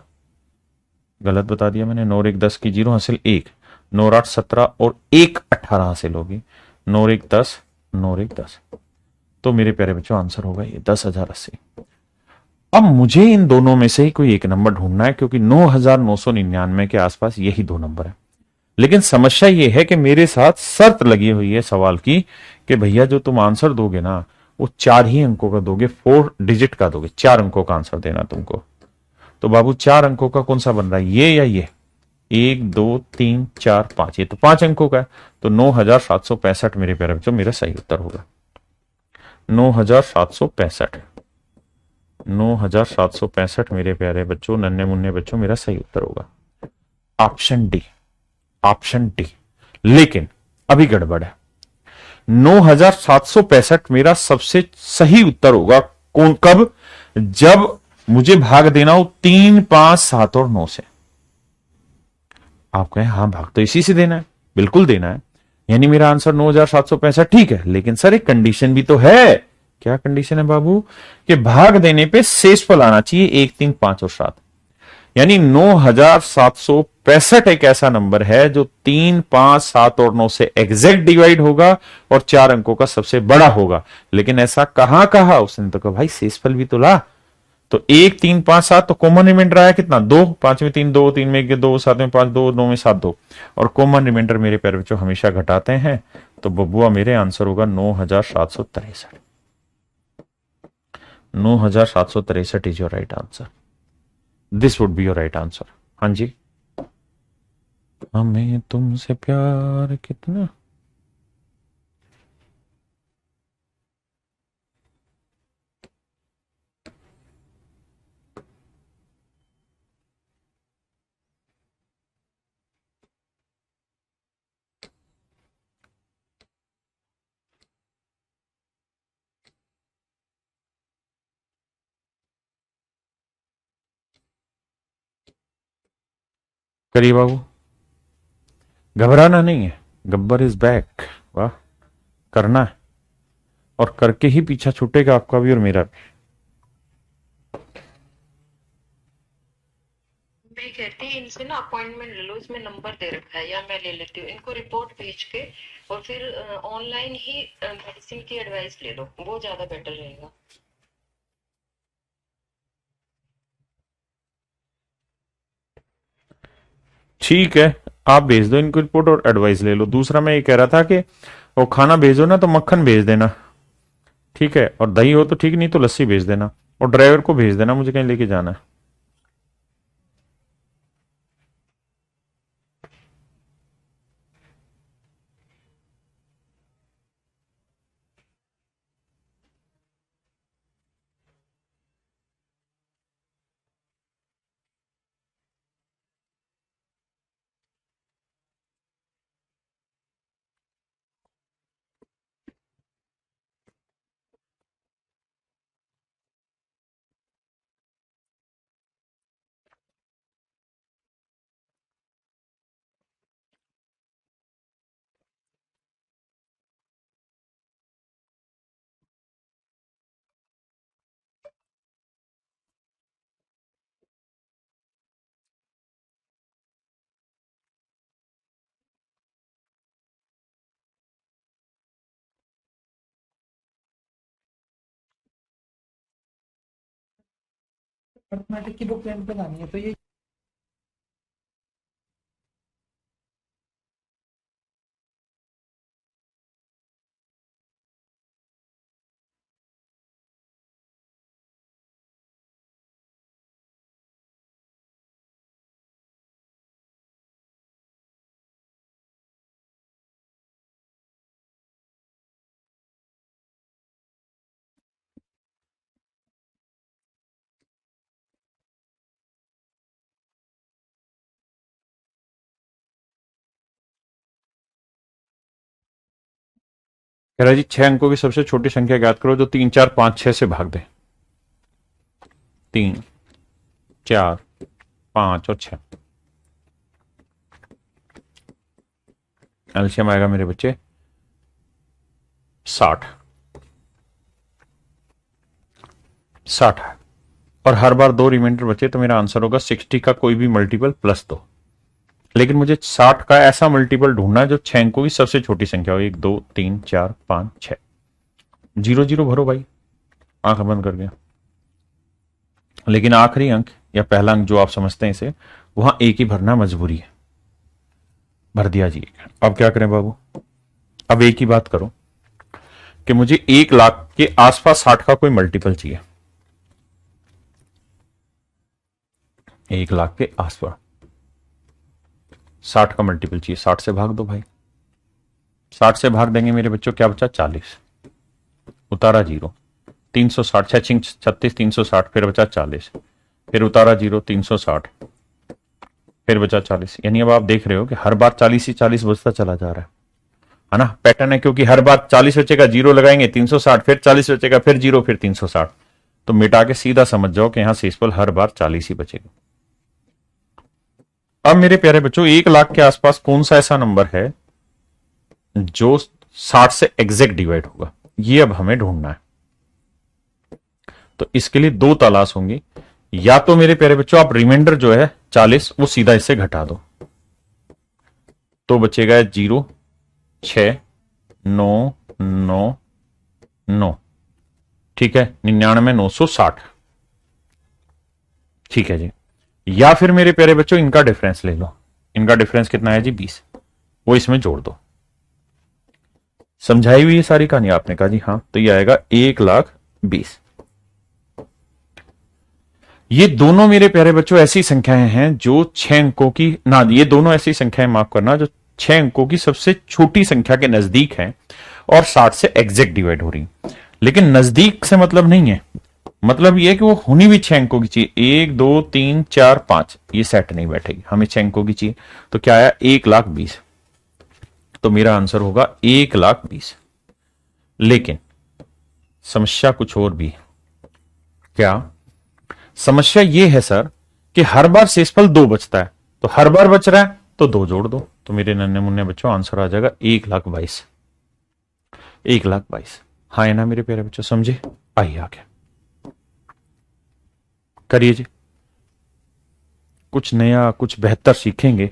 [SPEAKER 1] गलत बता दिया मैंने। 9 और 1 10 की जीरो हासिल 1, 9 और 8 17 और 1 18 हासिल होगी। 9 और 1 10, 9 और 1 10। तो मेरे प्यारे बच्चों आंसर होगा ये 10,080। अब मुझे इन दोनों में से ही कोई एक नंबर ढूंढना है, क्योंकि 9,999 के आसपास यही दो नंबर है। लेकिन समस्या यह है कि मेरे साथ शर्त लगी हुई है सवाल की कि भैया जो तुम आंसर दोगे ना वो 4 ही अंकों का दोगे, 4 डिजिट का दोगे, 4 अंकों का आंसर देना तुमको। तो बाबू 4 अंकों का कौन सा बन रहा है, ये या ये? 1 2 3 4 5, ये तो 5 अंकों का है। तो 9,765 मेरे प्यारे बच्चों मेरा सही उत्तर होगा। 9,765, 9,765 मेरे प्यारे बच्चों, नन्हे मुन्ने बच्चों, मेरा सही उत्तर होगा ऑप्शन डी, ऑप्शन डी। लेकिन अभी गड़बड़ है। 9,765 मेरा सबसे सही उत्तर होगा कौन, कब? जब मुझे भाग देना हो 3 5 7 और 9 से। आप कहें हाँ भाग तो इसी से देना है, बिल्कुल देना है। यानी मेरा आंसर 9,765 ठीक है, लेकिन सर एक कंडीशन भी तो है। क्या कंडीशन है बाबू? कि भाग देने पे शेषफल आना चाहिए 1 3 5 और 7। यानी 9,765 एक ऐसा नंबर है जो 3 5 7 और 9 से एग्जैक्ट डिवाइड होगा और 4 अंकों का सबसे बड़ा होगा। लेकिन ऐसा कहां कहा उसने? तो कहा भाई शेषफल भी तो ला। तो 1 3 5 7 तो कॉमन रिमाइंडर आया कितना? 2, 5 में 3 2, 3 में 1 2, 7 में 5 2, 9 में 7 2, और कॉमन रिमाइंडर मेरे प्यारे बच्चों हमेशा घटाते हैं। तो बबुआ मेरे आंसर होगा 9,763। 9,763 is your right answer. This would be your right answer. हाँ जी। हमें तुमसे प्यार कितना। करिए बाबू, घबराना नहीं है, गब्बर इज बैक। वाह, करना है और करके ही पीछा छूटेगा आपका भी और मेरा भी।
[SPEAKER 2] मैं कहती हूँ इनसे ना अपॉइंटमेंट ले लो, इसमें नंबर दे रखा है, या मैं ले लेती हूँ इनको रिपोर्ट भेज के, और फिर ऑनलाइन ही मेडिसिन की एडवाइस ले लो, वो ज्यादा बेटर रहेगा।
[SPEAKER 1] ठीक है, आप भेज दो इनको रिपोर्ट और एडवाइस ले लो। दूसरा मैं ये कह रहा था कि वो खाना भेजो ना तो मक्खन भेज देना, ठीक है, और दही हो तो ठीक, नहीं तो लस्सी भेज देना, और ड्राइवर को भेज देना, मुझे कहीं लेके जाना है।
[SPEAKER 3] मैथमेटिक की बुक प्रिंट बनानी है तो ये
[SPEAKER 1] कह रहा जी 6 अंकों की सबसे छोटी संख्या ज्ञात करो जो 3 4 5 6 से भाग दे। 3 4 5 और 6, एलसीएम आएगा मेरे बच्चे 60। 60 है और हर बार 2 रिमाइंडर बचे तो मेरा आंसर होगा 60 का कोई भी मल्टीपल +2। लेकिन मुझे 60 का ऐसा मल्टीपल ढूंढना है जो 6 अंकों की सबसे छोटी संख्या हो। 1 2 3 4 5 6, 0 0 भरो भाई, आंख बंद कर गया। लेकिन आखिरी अंक या पहला अंक जो आप समझते हैं इसे, वहां एक ही भरना मजबूरी है। भर दिया जी। अब क्या करें बाबू, अब एक ही बात करो कि मुझे 1 लाख के आसपास 60 का कोई मल्टीपल चाहिए। 1 लाख के आसपास 60 का मल्टीपल चाहिए। 60 से भाग दो भाई, 60 से भाग देंगे मेरे बच्चों, क्या बचा 40, उतारा 0। 360 6 36 360, फिर बचा 40, फिर उतारा 0 360, फिर बचा 40। यानी अब आप देख रहे हो कि हर बार 40 ही 40 बचता चला जा रहा है ना। पैटर्न है, क्योंकि हर बार 40 बचेगा, 0 लगाएंगे 360, फिर 40 बचेगा, फिर 0, फिर 360। तो मिटा के सीधा समझ जाओ कि यहां शेषफल हर बार 40 ही बचेगा। अब मेरे प्यारे बच्चों 1 लाख के आसपास कौन सा ऐसा नंबर है जो 60 से एग्जैक्ट डिवाइड होगा, ये अब हमें ढूंढना है। तो इसके लिए 2 तलाश होंगी। या तो मेरे प्यारे बच्चों आप रिमाइंडर जो है 40 वो सीधा इससे घटा दो, तो बचेगा 0 6 9 9 9, ठीक है, 99,960, ठीक है जी। या फिर मेरे प्यारे बच्चों इनका डिफरेंस ले लो। इनका डिफरेंस कितना है जी 20, वो इसमें जोड़ दो। समझाई हुई ये सारी कहानी आपने कहा जी हाँ, तो ये आएगा 1,20,000। ये दोनों मेरे प्यारे बच्चों ऐसी संख्याएं हैं जो 6 अंकों की ना, ये दोनों ऐसी संख्याएं, माफ करना, जो 6 अंकों की सबसे छोटी संख्या के नजदीक हैं और 60 से एग्जैक्ट डिवाइड हो रही। लेकिन नजदीक से मतलब नहीं है, मतलब ये है कि वो होनी भी 6 अंकों की चाहिए। 1 2 3 4 5 ये सेट नहीं बैठेगी, हमें 6 अंकों की चाहिए। तो क्या आया 1,20,000, तो मेरा आंसर होगा 1,20,000। लेकिन समस्या कुछ और भी है। क्या समस्या ये है सर कि हर बार शेषफल 2 बचता है, तो हर बार बच रहा है तो 2 जोड़ दो, तो मेरे नन्हे मुन्ने बच्चों आंसर आ जाएगा 1,22,000। 1,22,000। हाँ है ना मेरे प्यारे बच्चों, समझे? आइए आगे करिए जी, कुछ नया कुछ बेहतर सीखेंगे।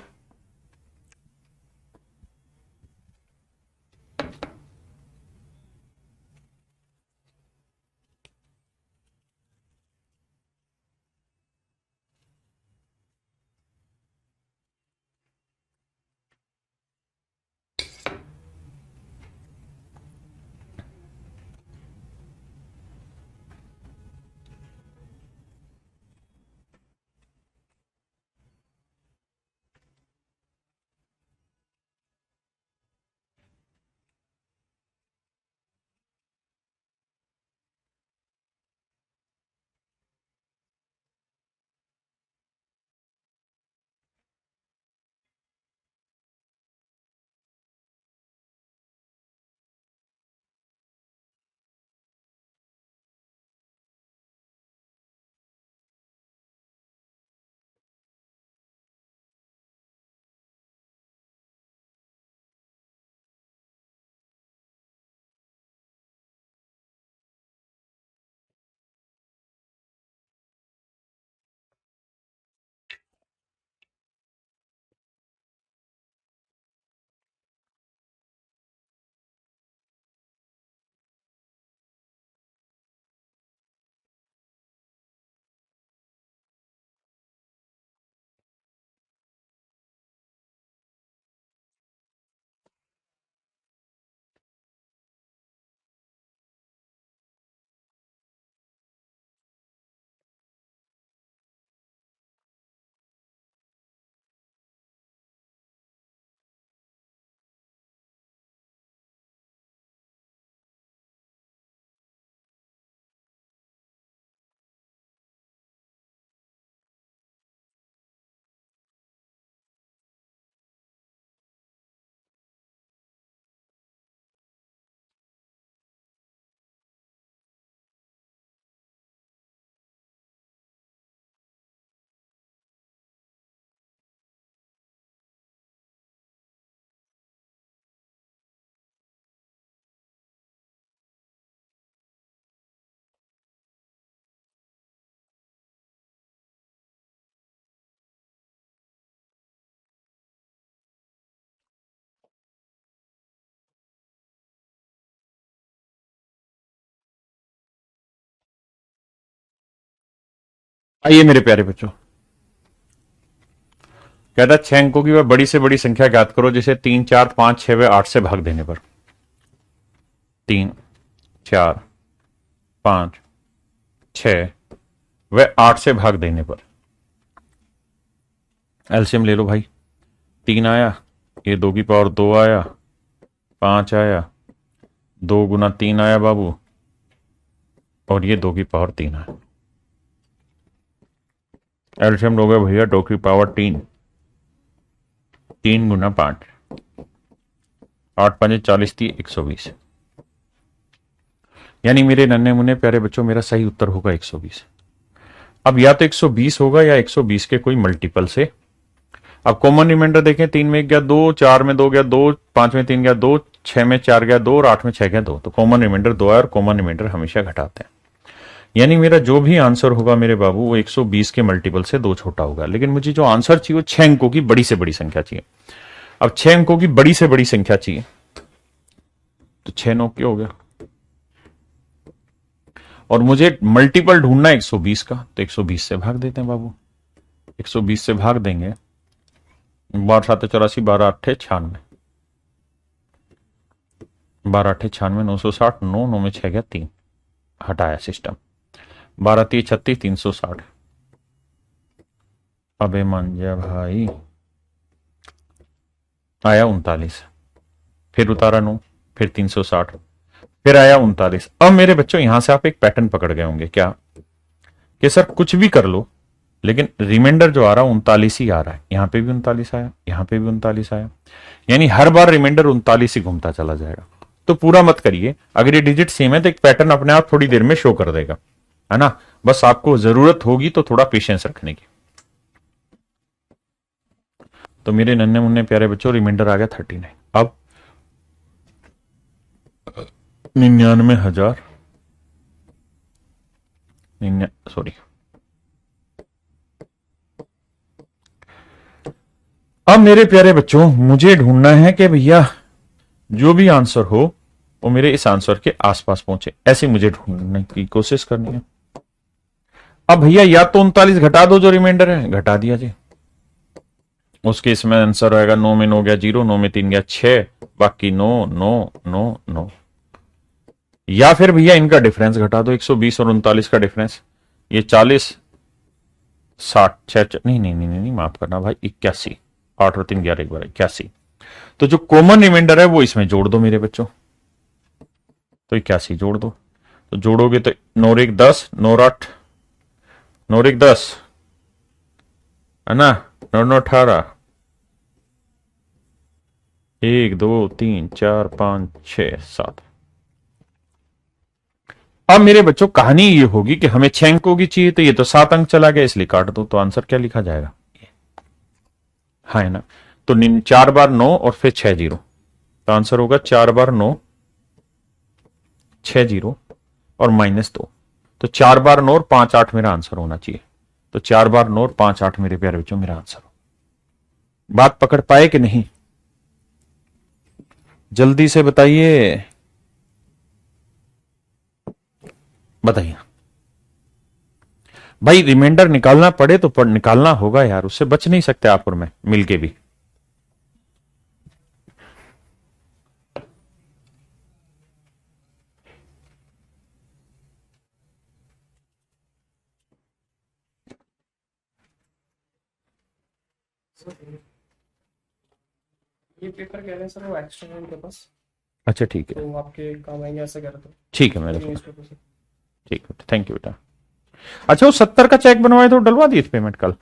[SPEAKER 1] आइए मेरे प्यारे बच्चों, कहता है 6 अंकों की वह बड़ी से बड़ी संख्या ज्ञात करो जिसे 3, 4, 5, 6 व 8 से भाग देने पर। 3, 4, 5, 6 व 8 से भाग देने पर। एलसीएम ले लो भाई। 3 आया, ये 2 की पावर 2 आया, 5 आया, 2 गुना 3 आया बाबू, और ये 2 की पावर 3 आया। एलसीएम लोगे भैया 2 की पावर 3, 3 गुना 5, 8 5 40 थी 120। यानी मेरे नन्हे मुन्ने प्यारे बच्चों मेरा सही उत्तर होगा 120। अब या तो 120 होगा या 120 के कोई मल्टीपल से। अब कॉमन रिमाइंडर देखें, 3 में 1 गया 2, 4 में 2 गया 2, 5 में 3 गया 2, 6 में 4 गया 2 और 8 में 6 गया 2। तो कॉमन रिमाइंडर 2 है और कॉमन रिमाइंडर हमेशा घटाते हैं। यानी मेरा जो भी आंसर होगा मेरे बाबू वो 120 के मल्टीपल से 2 छोटा होगा। लेकिन मुझे जो आंसर चाहिए वो 6 अंकों की बड़ी से बड़ी संख्या चाहिए। अब 6 अंकों की बड़ी से बड़ी संख्या चाहिए तो 6 9 क्या हो गया, और मुझे मल्टीपल ढूंढना है 120 का, तो 120 से भाग देते हैं बाबू। 120 से भाग देंगे, 12 7 84, 12 8 96, 12 8 96, 960, 9 9 में 6 गया 3, हटाया सिस्टम, 12 3 36, 360। अबे मान जा भाई, आया 39, फिर उतारा 9, फिर 360, फिर आया 39। अब मेरे बच्चों यहां से आप एक पैटर्न पकड़ गए होंगे क्या, कि सर कुछ भी कर लो लेकिन रिमाइंडर जो आ रहा है 39 ही आ रहा है। यहां पे भी 39 आया, यहां पे भी 39 आया, यानी हर बार रिमाइंडर 39 ही घूमता चला जाएगा। तो पूरा मत करिए, अगर ये डिजिट सेम है तो एक पैटर्न अपने आप थोड़ी देर में शो कर देगा, है ना। बस आपको जरूरत होगी तो थोड़ा पेशेंस रखने की। तो मेरे नन्हे मुन्ने प्यारे बच्चों रिमाइंडर आ गया 39। अब 99,000, सॉरी, अब मेरे प्यारे बच्चों मुझे ढूंढना है कि भैया जो भी आंसर हो वो मेरे इस आंसर के आसपास पहुंचे, ऐसे मुझे ढूंढने की कोशिश करनी है। अब भैया या तो 39 घटा दो जो रिमाइंडर है, घटा दिया जी, उस केस में आंसर आएगा 9 में 9 गया 0, 9 में 3 गया 6, बाकी 9 9 9 9। या फिर भैया इनका डिफरेंस घटा दो, 120 और 39 का डिफरेंस, ये 40 60 नहीं नहीं नहीं नहीं, माफ करना भाई, 81, 8 और 3 11, एक बार 81। तो जो कॉमन रिमाइंडर है वो इसमें जोड़ दो मेरे बच्चों, तो 81 जोड़ दो, तो जोड़ोगे तो 9 1 10, 9 8, 9 1 10 है ना, 9 9 18, 1 2 3 4 5 6 7। अब मेरे बच्चों कहानी ये होगी कि हमें 6 अंकों की चाहिए, तो ये तो 7 अंक चला गया, इसलिए काट दो, तो आंसर क्या लिखा जाएगा, हाँ है ना। तो 4 बार 9 और फिर 6 जीरो, तो आंसर होगा 4 बार 9 6 जीरो और -2, तो 4 बार 9 और 5 8 मेरा आंसर होना चाहिए। तो 4 बार 9 और 5 8 मेरे प्यारे बच्चों मेरा आंसर हो। बात पकड़ पाए कि नहीं, जल्दी से बताइए, बताइए भाई, रिमाइंडर निकालना पड़े तो निकालना होगा यार, उससे बच नहीं सकते आप और मैं मिलके भी।
[SPEAKER 3] ये पेपर कह रहे हैं सर वो एक्स्ट्रा है उनके पास,
[SPEAKER 1] अच्छा ठीक है,
[SPEAKER 3] तो आपके काम आएंगे ऐसा कह रहे थे
[SPEAKER 1] ठीक है मेरे,
[SPEAKER 3] न्यूज़ पेपर से।
[SPEAKER 1] ठीक है, थैंक यू बेटा। अच्छा वो 70 का चेक बनवाए तो डलवा दिए पेमेंट कल।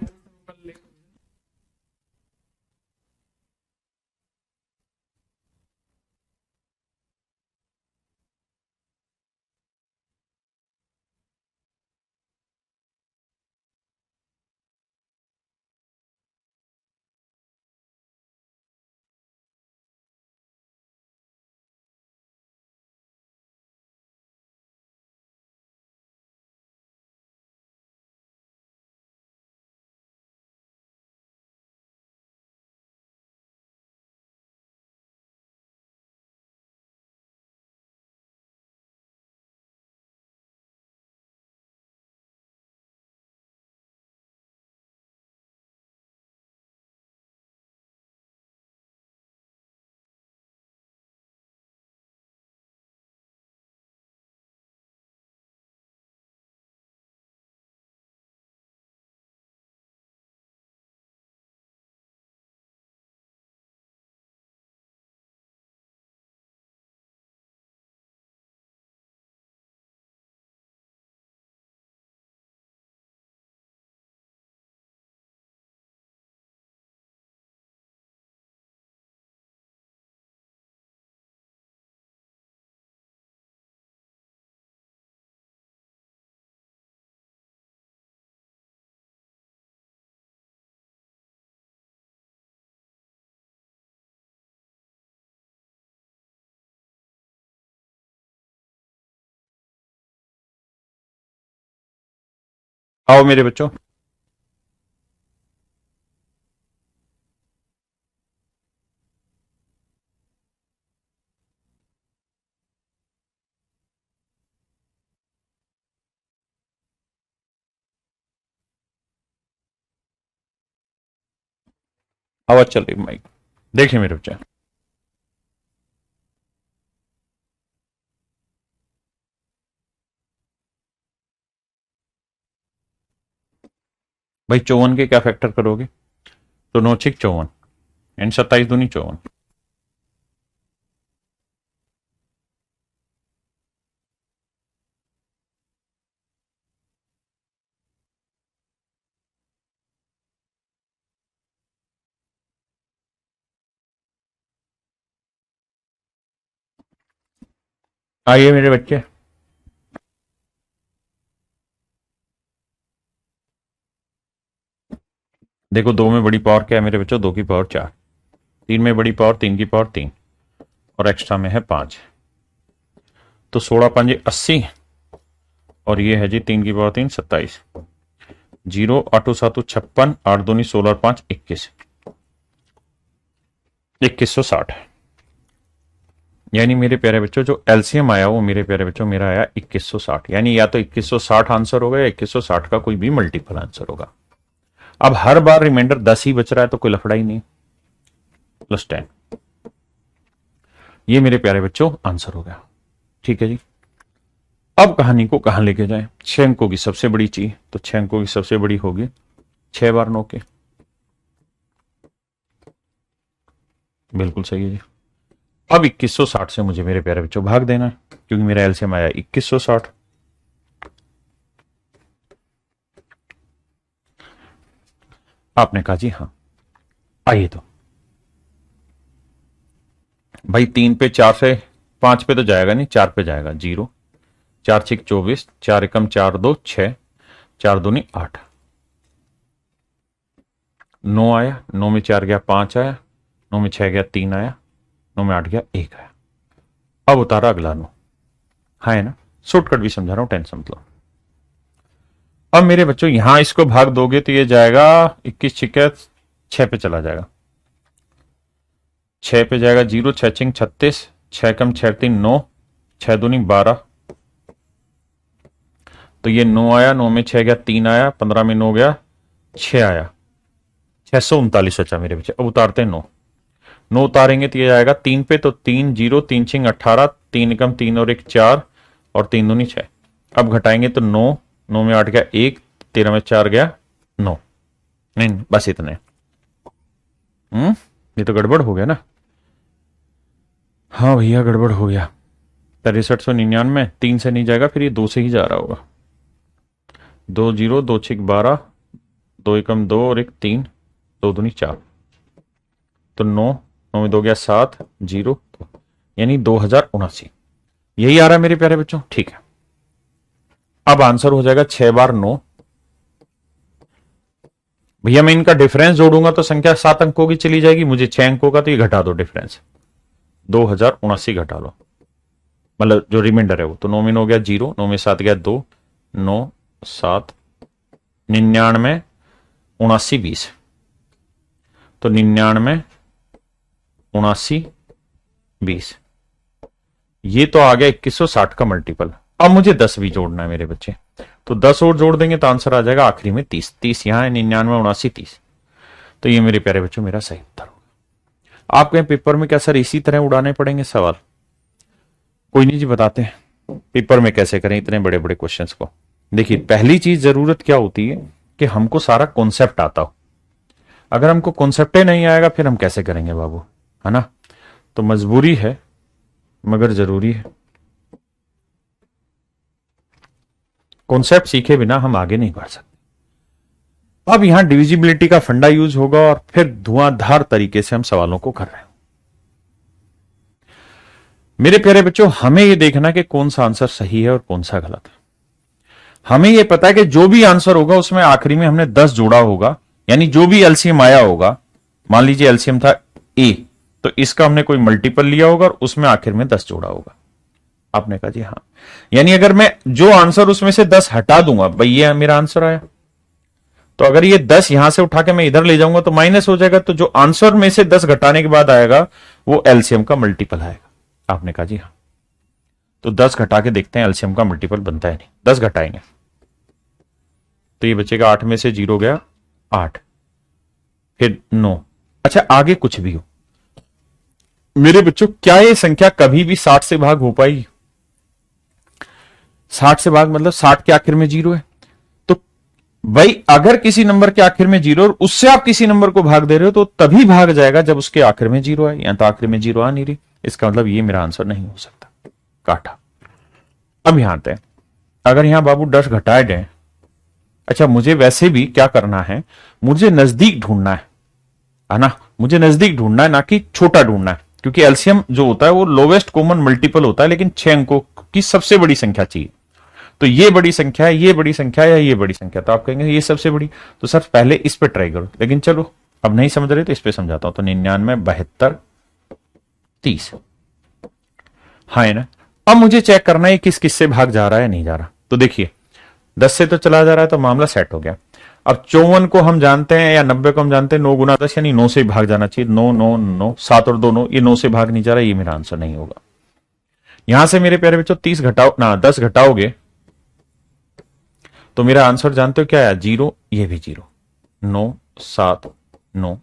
[SPEAKER 1] आओ मेरे बच्चों, आवाज चल रही माइक, देखिए मेरे बच्चे, भाई 54 के क्या फैक्टर करोगे, तो 9 6 54 एंड 27 दूनी 54। आइए मेरे बच्चे, देखो 2 में बड़ी पावर क्या है मेरे बच्चों, 2 की पावर 4, 3 में बड़ी पावर 3 की पावर 3 और एक्स्ट्रा में है 5, तो 16 5 80 और ये है जी 3 की पावर 3 27, 0 8 7 56, 8 2 16 5 21, 2160। यानी मेरे प्यारे बच्चों जो एलसीएम आया वो मेरे प्यारे बच्चों मेरा आया 2160, यानी या तो 2160 आंसर होगा या 2160 का कोई भी मल्टीपल आंसर होगा। अब हर बार रिमाइंडर 10 ही बच रहा है तो कोई लफड़ा ही नहीं, +10। ये मेरे प्यारे बच्चों आंसर हो गया। ठीक है जी, अब कहानी को कहां लेके जाएं? 6 अंकों की सबसे बड़ी चीज, तो 6 अंकों की सबसे बड़ी होगी 6 बार 9 के, बिल्कुल सही है जी। अब 2160 से मुझे मेरे प्यारे बच्चों भाग देना है, क्योंकि मेरा एलसीएम आया 2160। आपने कहा जी हाँ, आइए तो भाई 3 पे 4 से 5 पे तो जाएगा नहीं, 4 पे जाएगा, 0 4 6 24, 4 एकम 4 2 6, 4 दूनी 8, 9 आया, 9 में 4 गया 5 आया, 9 में 6 गया 3 आया, 9 में 8 गया 1 आया। अब उतारा अगला 9, हाँ है ना, शॉर्टकट भी समझा रहा हूं, टेंशन मतलब। अब मेरे बच्चों यहां इसको भाग दोगे तो ये जाएगा 21 छिक्के 6 पे चला जाएगा, 6 पे जाएगा 0 6 6 36, 6 कम 6 3 9, 6 दूनी 12, तो ये 9 आया, 9 में 6 गया 3 आया, 15 में 9 गया 6 आया, 639 बचा मेरे बच्चे। अब उतारते हैं 9, 9 उतारेंगे तो ये आएगा 3 पे, तो 3 0 3 6 18, 3 कम 3 और 1 4 और 3 दूनी 6। अब घटाएंगे तो 9, 9 में 8 गया 1, 13 में 4 गया 9, नहीं बस इतने। ये तो गड़बड़ हो गया ना, हाँ भैया गड़बड़ हो गया। 6399 3 से नहीं जाएगा, फिर ये 2 से ही जा रहा होगा, 2 0 2 6 12, 2 एकम 2 और 1 3, 2 दूनी 4, तो 9, 9 में 2 गया 7, 0 यानी 2079 यही आ रहा है मेरे प्यारे बच्चों। ठीक है, अब आंसर हो जाएगा 6 बार 9। भैया मैं इनका डिफरेंस जोड़ूंगा तो संख्या 7 अंकों की चली जाएगी, मुझे 6 अंकों का, तो ये घटा दो डिफरेंस, 2079 घटा लो, मतलब जो रिमाइंडर है वो, तो 9 में 9 गया 0, 9 में 7 गया 2, 9 7 99 79 20, तो 99 79 20, ये तो आ गया 2160 का मल्टीपल। अब मुझे 10 भी जोड़ना है मेरे बच्चे, तो 10 और जोड़ देंगे तो आंसर आ जाएगा आखिरी में 30, 30 यहां है, 99 79 30, तो ये मेरे प्यारे बच्चों मेरा सही उत्तर होगा। आपके पेपर में क्या सर इसी तरह उड़ाने पड़ेंगे सवाल? कोई नहीं जी, बताते हैं पेपर में कैसे करें इतने बड़े बड़े क्वेश्चंस को। देखिए पहली चीज जरूरत क्या होती है कि हमको सारा कॉन्सेप्ट आता हो। अगर हमको कॉन्सेप्ट ही नहीं आएगा फिर हम कैसे करेंगे बाबू, है ना? तो मजबूरी है मगर जरूरी है, कॉन्सेप्ट सीखे बिना हम आगे नहीं बढ़ सकते। अब यहां डिविजिबिलिटी का फंडा यूज होगा और फिर धुआंधार तरीके से हम सवालों को कर रहे हैं। मेरे प्यारे बच्चों हमें यह देखना कि कौन सा आंसर सही है और कौन सा गलत है। हमें यह पता है कि जो भी आंसर होगा उसमें आखिरी में हमने 10 जोड़ा होगा, यानी जो भी एलसीएम आया होगा, मान लीजिए एलसीएम था ए, तो इसका हमने कोई मल्टीपल लिया होगा और उसमें आखिर में 10 जोड़ा होगा। आपने कहा जी हाँ, यानी अगर मैं जो आंसर उसमें से 10 हटा दूंगा, भाई ये मेरा आंसर आया, तो अगर ये 10 यहां से उठा के मैं इधर ले जाऊंगा तो माइनस हो जाएगा, तो जो आंसर में से 10 घटाने के बाद आएगा वो एलसीएम का मल्टीपल आएगा। आपने कहा जी हाँ, तो 10 घटा के देखते हैं एलसीएम का मल्टीपल बनता है नहीं, 10 घटाएंगे तो ये बचेगा 8 में से 0 गया 8, फिर 9। अच्छा आगे कुछ भी हो मेरे बच्चों, क्या ये संख्या कभी भी 60 से भाग हो पाएगी? 60 से भाग मतलब 60 के आखिर में 0 है, तो भाई अगर किसी नंबर के आखिर में 0 और उससे आप किसी नंबर को भाग दे रहे हो तो तभी भाग जाएगा जब उसके आखिर में 0 आए, या तो आखिर में 0 आ नहीं रही, इसका मतलब ये मेरा आंसर नहीं हो सकता, काटा। अब यहां आते हैं, अगर यहां बाबू 10 घटाए जाए, अच्छा मुझे वैसे भी क्या करना है, मुझे नजदीक ढूंढना है ना, मुझे नजदीक ढूंढना है ना कि छोटा ढूंढना है, क्योंकि एलसीएम जो होता है वो लोवेस्ट कॉमन मल्टीपल होता है, लेकिन 6 अंकों की सबसे बड़ी संख्या चाहिए। तो ये बड़ी संख्या है, ये बड़ी संख्या या ये बड़ी संख्या, तो आप कहेंगे ये सबसे बड़ी, तो सर पहले इस पे ट्राई करो, लेकिन चलो अब नहीं समझ रहे तो इस पे समझाता हूं। तो 99, 72, 30, हाँ है ना। अब मुझे चेक करना है किस किस से भाग जा रहा है नहीं जा रहा। तो देखिए 10 से तो चला जा रहा है, तो मामला सेट हो गया। अब 54 को हम जानते हैं या 90 को हम जानते हैं 9 गुना 10 यानी 9 से भाग जाना चाहिए। 9 9 9, 7 और 2 9, ये 9 से भाग नहीं जा रहा, ये मेरा आंसर नहीं होगा। यहां से मेरे प्यारे बच्चों 30 घटाओ ना 10 घटाओगे तो मेरा आंसर जानते हो क्या है? 0, ये भी 0, 9 7 9।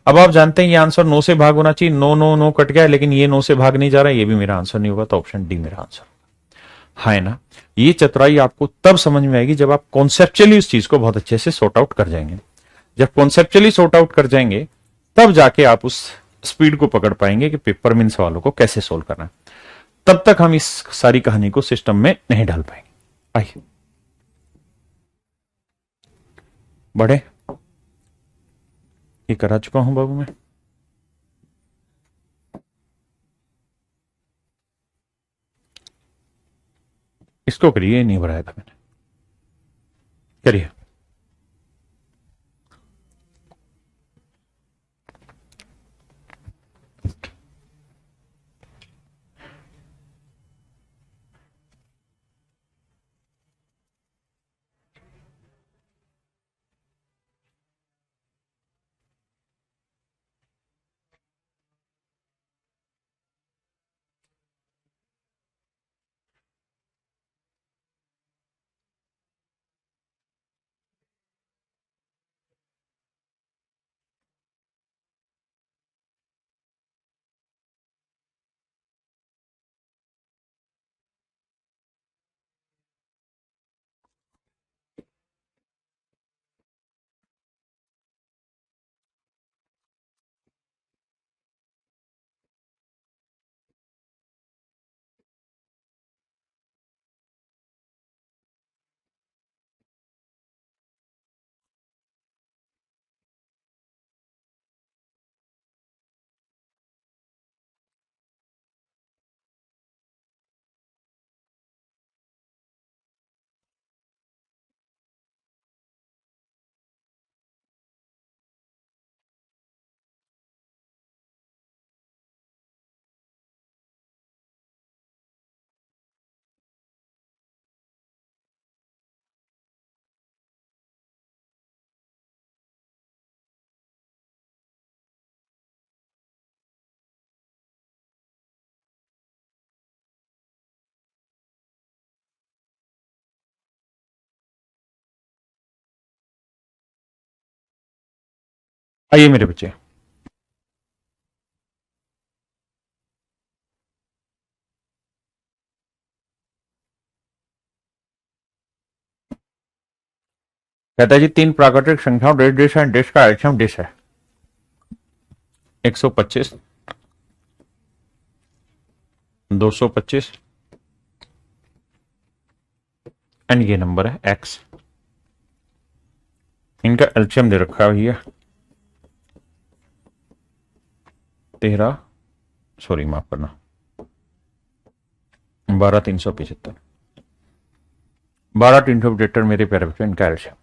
[SPEAKER 1] अब आप जानते हैं ये आंसर 9 से भाग होना चाहिए, 9 9 9 कट गया, लेकिन ये 9 से भाग नहीं जा रहा है, ये भी मेरा आंसर नहीं होगा, तो ऑप्शन डी मेरा आंसर है ना। ये चतुराई आपको तब समझ में आएगी जब आप कॉन्सेप्चुअली उस चीज को बहुत अच्छे से सॉर्ट आउट कर जाएंगे। जब कॉन्सेप्चुअली सॉर्ट आउट कर जाएंगे तब जाके आप उस स्पीड को पकड़ पाएंगे कि पेपर में इन सवालों को कैसे सोल्व करना है। तब तक हम इस सारी कहानी को सिस्टम में नहीं डाल पाएंगे। आइए बढ़े, ये करा चुका हूं बाबू मैं। इसको करिए, नहीं बढ़ाया था मैंने, करिए। आइए मेरे बच्चे, कहता है जी 3 प्राकृतिक संख्याओं डेश डेश है, डेश का एल्शियम डेश है 125, 225 एंड ये नंबर है x। इनका एल्शियम दे रखा है भैया 13, सॉरी माफ करना 12375, 12375 मेरे प्यारे बच्चों इनका एल्शियम।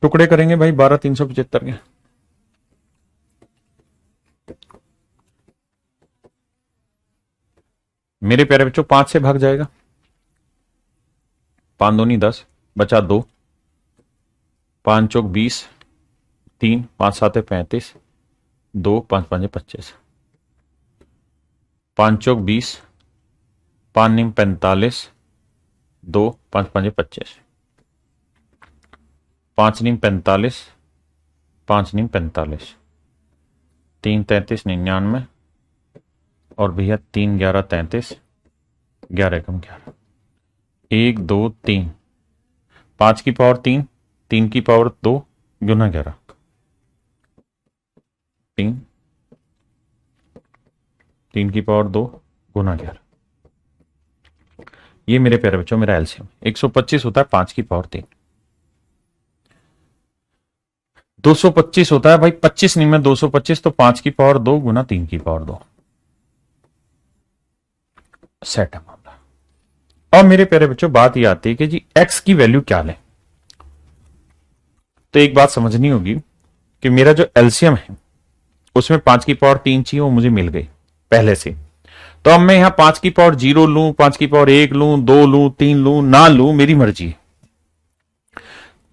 [SPEAKER 1] टुकड़े करेंगे भाई 12375 के, मेरे प्यारे बच्चों 5 से भाग जाएगा, 5 दूनी 10, बचा 2, 5 चौक 20, 3 5 7 35, 2 5 5 25, 5 चौक 20, 5 नीम 45, 2 5 5 25, 5 नीम 45, 5 नीम 45, 3 33 99 और भैया 3 11 33, 11 कम 11, 1 2 3, 5 की पावर 3, 3 की पावर 2 गुना 11, 3 3 की पावर 2 गुना 11। ये मेरे प्यारे बच्चों मेरा एलसीएम 125 होता है 5 की पावर 3, 225 होता है भाई 25 नहीं में 225, तो 5 की पावर 2 गुना 3 की पावर 2, सेट है मामला। और मेरे प्यारे बच्चों बात यह आती है कि जी x की वैल्यू क्या लें। तो एक बात समझनी होगी कि मेरा जो एलसीएम है उसमें 5 की पावर 3 चाहिए, वो मुझे मिल गई पहले से। तो अब मैं यहां 5 की पावर 0 लूं, 5 की पावर 1 लूं, 2 लूं, 3 लूं, ना लूं, मेरी मर्जी है।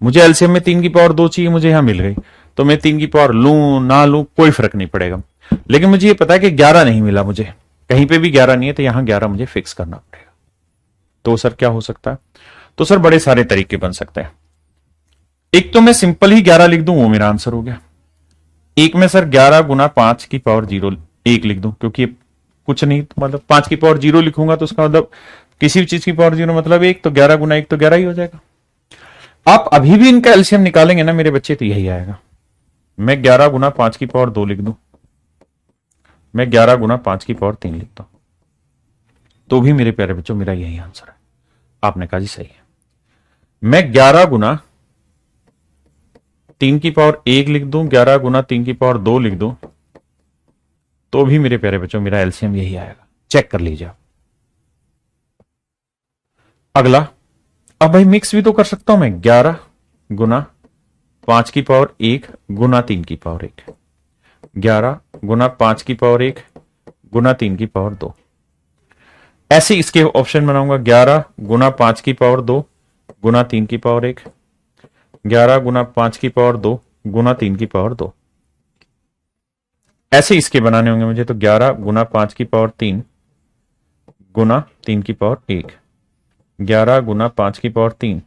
[SPEAKER 1] मुझे एलसीएम में 3 की पावर 2 चाहिए, मुझे यहां मिल गई, तो मैं 3 की पावर लूं ना लूं कोई फर्क नहीं पड़ेगा। लेकिन मुझे ये पता है कि 11 नहीं मिला, मुझे कहीं पे भी 11 नहीं है, तो यहां 11 मुझे फिक्स करना पड़ेगा। तो सर क्या हो सकता है? तो सर बड़े सारे तरीके बन सकते हैं। एक तो मैं सिंपल ही 11 लिख दूं, वो मेरा आंसर हो गया। एक में सर 11 गुना 5 की पावर 0 1 लिख दूं, क्योंकि कुछ नहीं, तो मतलब 5 की पावर 0 लिखूंगा तो उसका मतलब किसी भी चीज की पावर 0 मतलब 1, तो 11 गुना 1 तो 11 ही हो जाएगा। आप अभी भी इनका एलसीएम निकालेंगे ना मेरे बच्चे, तो यही आएगा। मैं 11 गुना 5 की पावर 2 लिख दूं, मैं 11 गुना 5 की पावर 3 लिख दूं, तो भी मेरे प्यारे बच्चों मेरा यही आंसर है। आपने कहा जी सही है। मैं 11 गुना 3 की पावर 1 लिख दूं, 11 गुना 3 की पावर 2 लिख दूं, तो भी मेरे प्यारे बच्चों मेरा एलसीएम यही आएगा। चेक कर लीजिए आप। अगला, अब भाई मिक्स भी तो कर सकता हूं मैं। 11 गुना 5 की पावर 1 गुना 3 की पावर 1, 11 गुना 5 की पावर 1 गुना 3 की पावर 2। ऐसे इसके ऑप्शन बनाऊंगा। 11 गुना 5 की पावर 2 गुना 3 की पावर 1, 11 गुना 5 की पावर 2 गुना 3 की पावर 2। ऐसे इसके बनाने होंगे मुझे। तो 11 गुना 5 की पावर 3 गुना 3 की पावर 1, 11 गुना 5 की पावर 3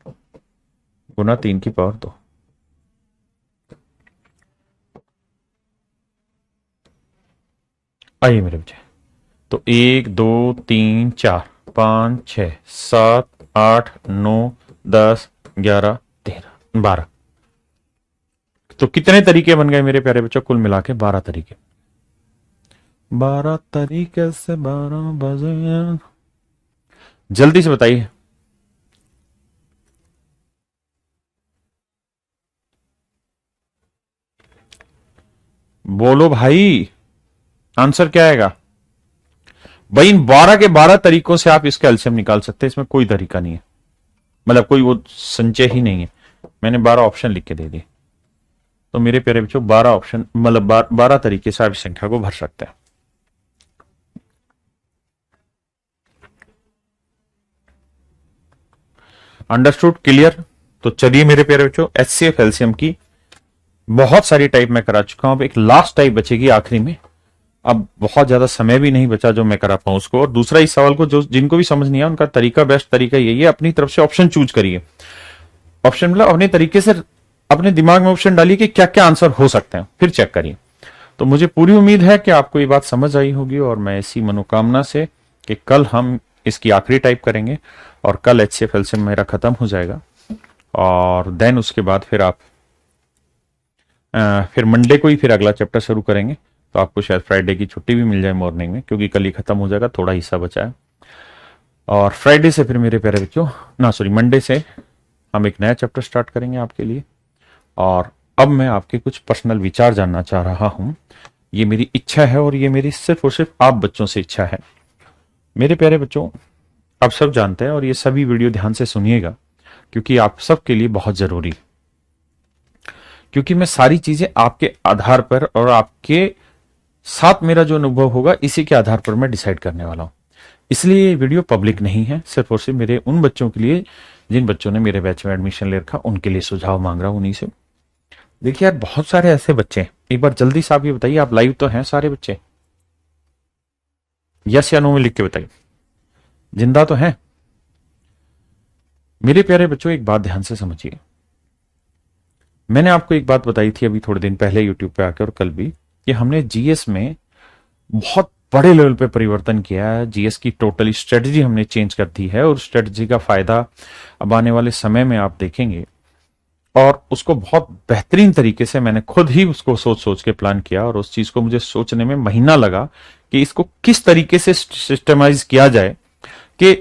[SPEAKER 1] गुना 3 की पावर 2। आइए मेरे बच्चे, तो 1 2 3 4 5 6 7 8 9 10 11 13 12। तो कितने तरीके बन गए मेरे प्यारे बच्चों? कुल मिला के 12 तरीके। 12 तरीके से 12 बजे। जल्दी से बताइए। बोलो भाई, आंसर क्या आएगा? भाई इन 12 के 12 तरीकों से आप इसका एलसीएम निकाल सकते हैं, इसमें कोई तरीका नहीं है, मतलब कोई वो संचय ही नहीं है। मैंने 12 ऑप्शन लिख के दे दिए। तो मेरे प्यारे बच्चों 12 ऑप्शन मतलब 12 तरीके से आप इस संख्या को भर सकते हैं। अंडरस्टूड? क्लियर? तो चलिए मेरे प्यारे बच्चों, एचसीएफ एलसीएम की बहुत सारी टाइप मैं करा चुका हूं। अब एक लास्ट टाइप बचेगी आखिरी में। अब बहुत ज्यादा समय भी नहीं बचा जो मैं करा पाऊं उसको। और दूसरा इस सवाल को जो जिनको भी समझ नहीं आया उनका तरीका, बेस्ट तरीका यही है, अपनी तरफ से ऑप्शन चूज करिए। ऑप्शन मतलब अपने तरीके से अपने दिमाग में ऑप्शन डालिए कि क्या क्या आंसर हो सकते हैं, फिर चेक करिए। तो मुझे पूरी उम्मीद है कि आपको ये बात समझ आई होगी, और मैं इसी मनोकामना से कि कल हम इसकी आखिरी टाइप करेंगे और कल एचसीएफ एलसीएम मेरा खत्म हो जाएगा। और देन उसके बाद फिर आप फिर मंडे को ही फिर अगला चैप्टर शुरू करेंगे। तो आपको शायद फ्राइडे की छुट्टी भी मिल जाए मॉर्निंग में, क्योंकि कल ही खत्म हो जाएगा, थोड़ा हिस्सा बचा है। और फ्राइडे से फिर मेरे प्यारे बच्चों मंडे से हम एक नया चैप्टर स्टार्ट करेंगे आपके लिए। और अब मैं आपके कुछ पर्सनल विचार जानना चाह रहा हूं। ये मेरी इच्छा है और ये मेरी सिर्फ और सिर्फ आप बच्चों से इच्छा है। मेरे प्यारे बच्चों, आप सब जानते हैं और ये सभी वीडियो ध्यान से सुनिएगा, क्योंकि आप सबके लिए बहुत जरूरी, क्योंकि मैं सारी चीजें आपके आधार पर और आपके साथ मेरा जो अनुभव होगा इसी के आधार पर मैं डिसाइड करने वाला हूं। इसलिए ये वीडियो पब्लिक नहीं है, सिर्फ और सिर्फ मेरे उन बच्चों के लिए जिन बच्चों ने मेरे बैच में एडमिशन ले रखा, उनके लिए सुझाव मांग रहा हूं उन्हीं से। देखिए यार, बहुत सारे ऐसे बच्चे हैं, एक बार जल्दी से आप ये बताइए, आप लाइव तो हैं सारे बच्चे? यस या नो में लिख के बताइए, जिंदा तो हैं? मेरे प्यारे बच्चों एक बात ध्यान से समझिए। मैंने आपको एक बात बताई थी अभी थोड़े दिन पहले यूट्यूब पे आकर, और कल भी, कि हमने जीएस में बहुत बड़े लेवल पे परिवर्तन किया है। जीएस की टोटली स्ट्रेटजी हमने चेंज कर दी है, और स्ट्रेटजी का फायदा अब आने वाले समय में आप देखेंगे। और उसको बहुत बेहतरीन तरीके से मैंने खुद ही उसको सोच सोच के प्लान किया, और उस चीज को मुझे सोचने में महीना लगा कि इसको किस तरीके से सिस्टमाइज किया जाए कि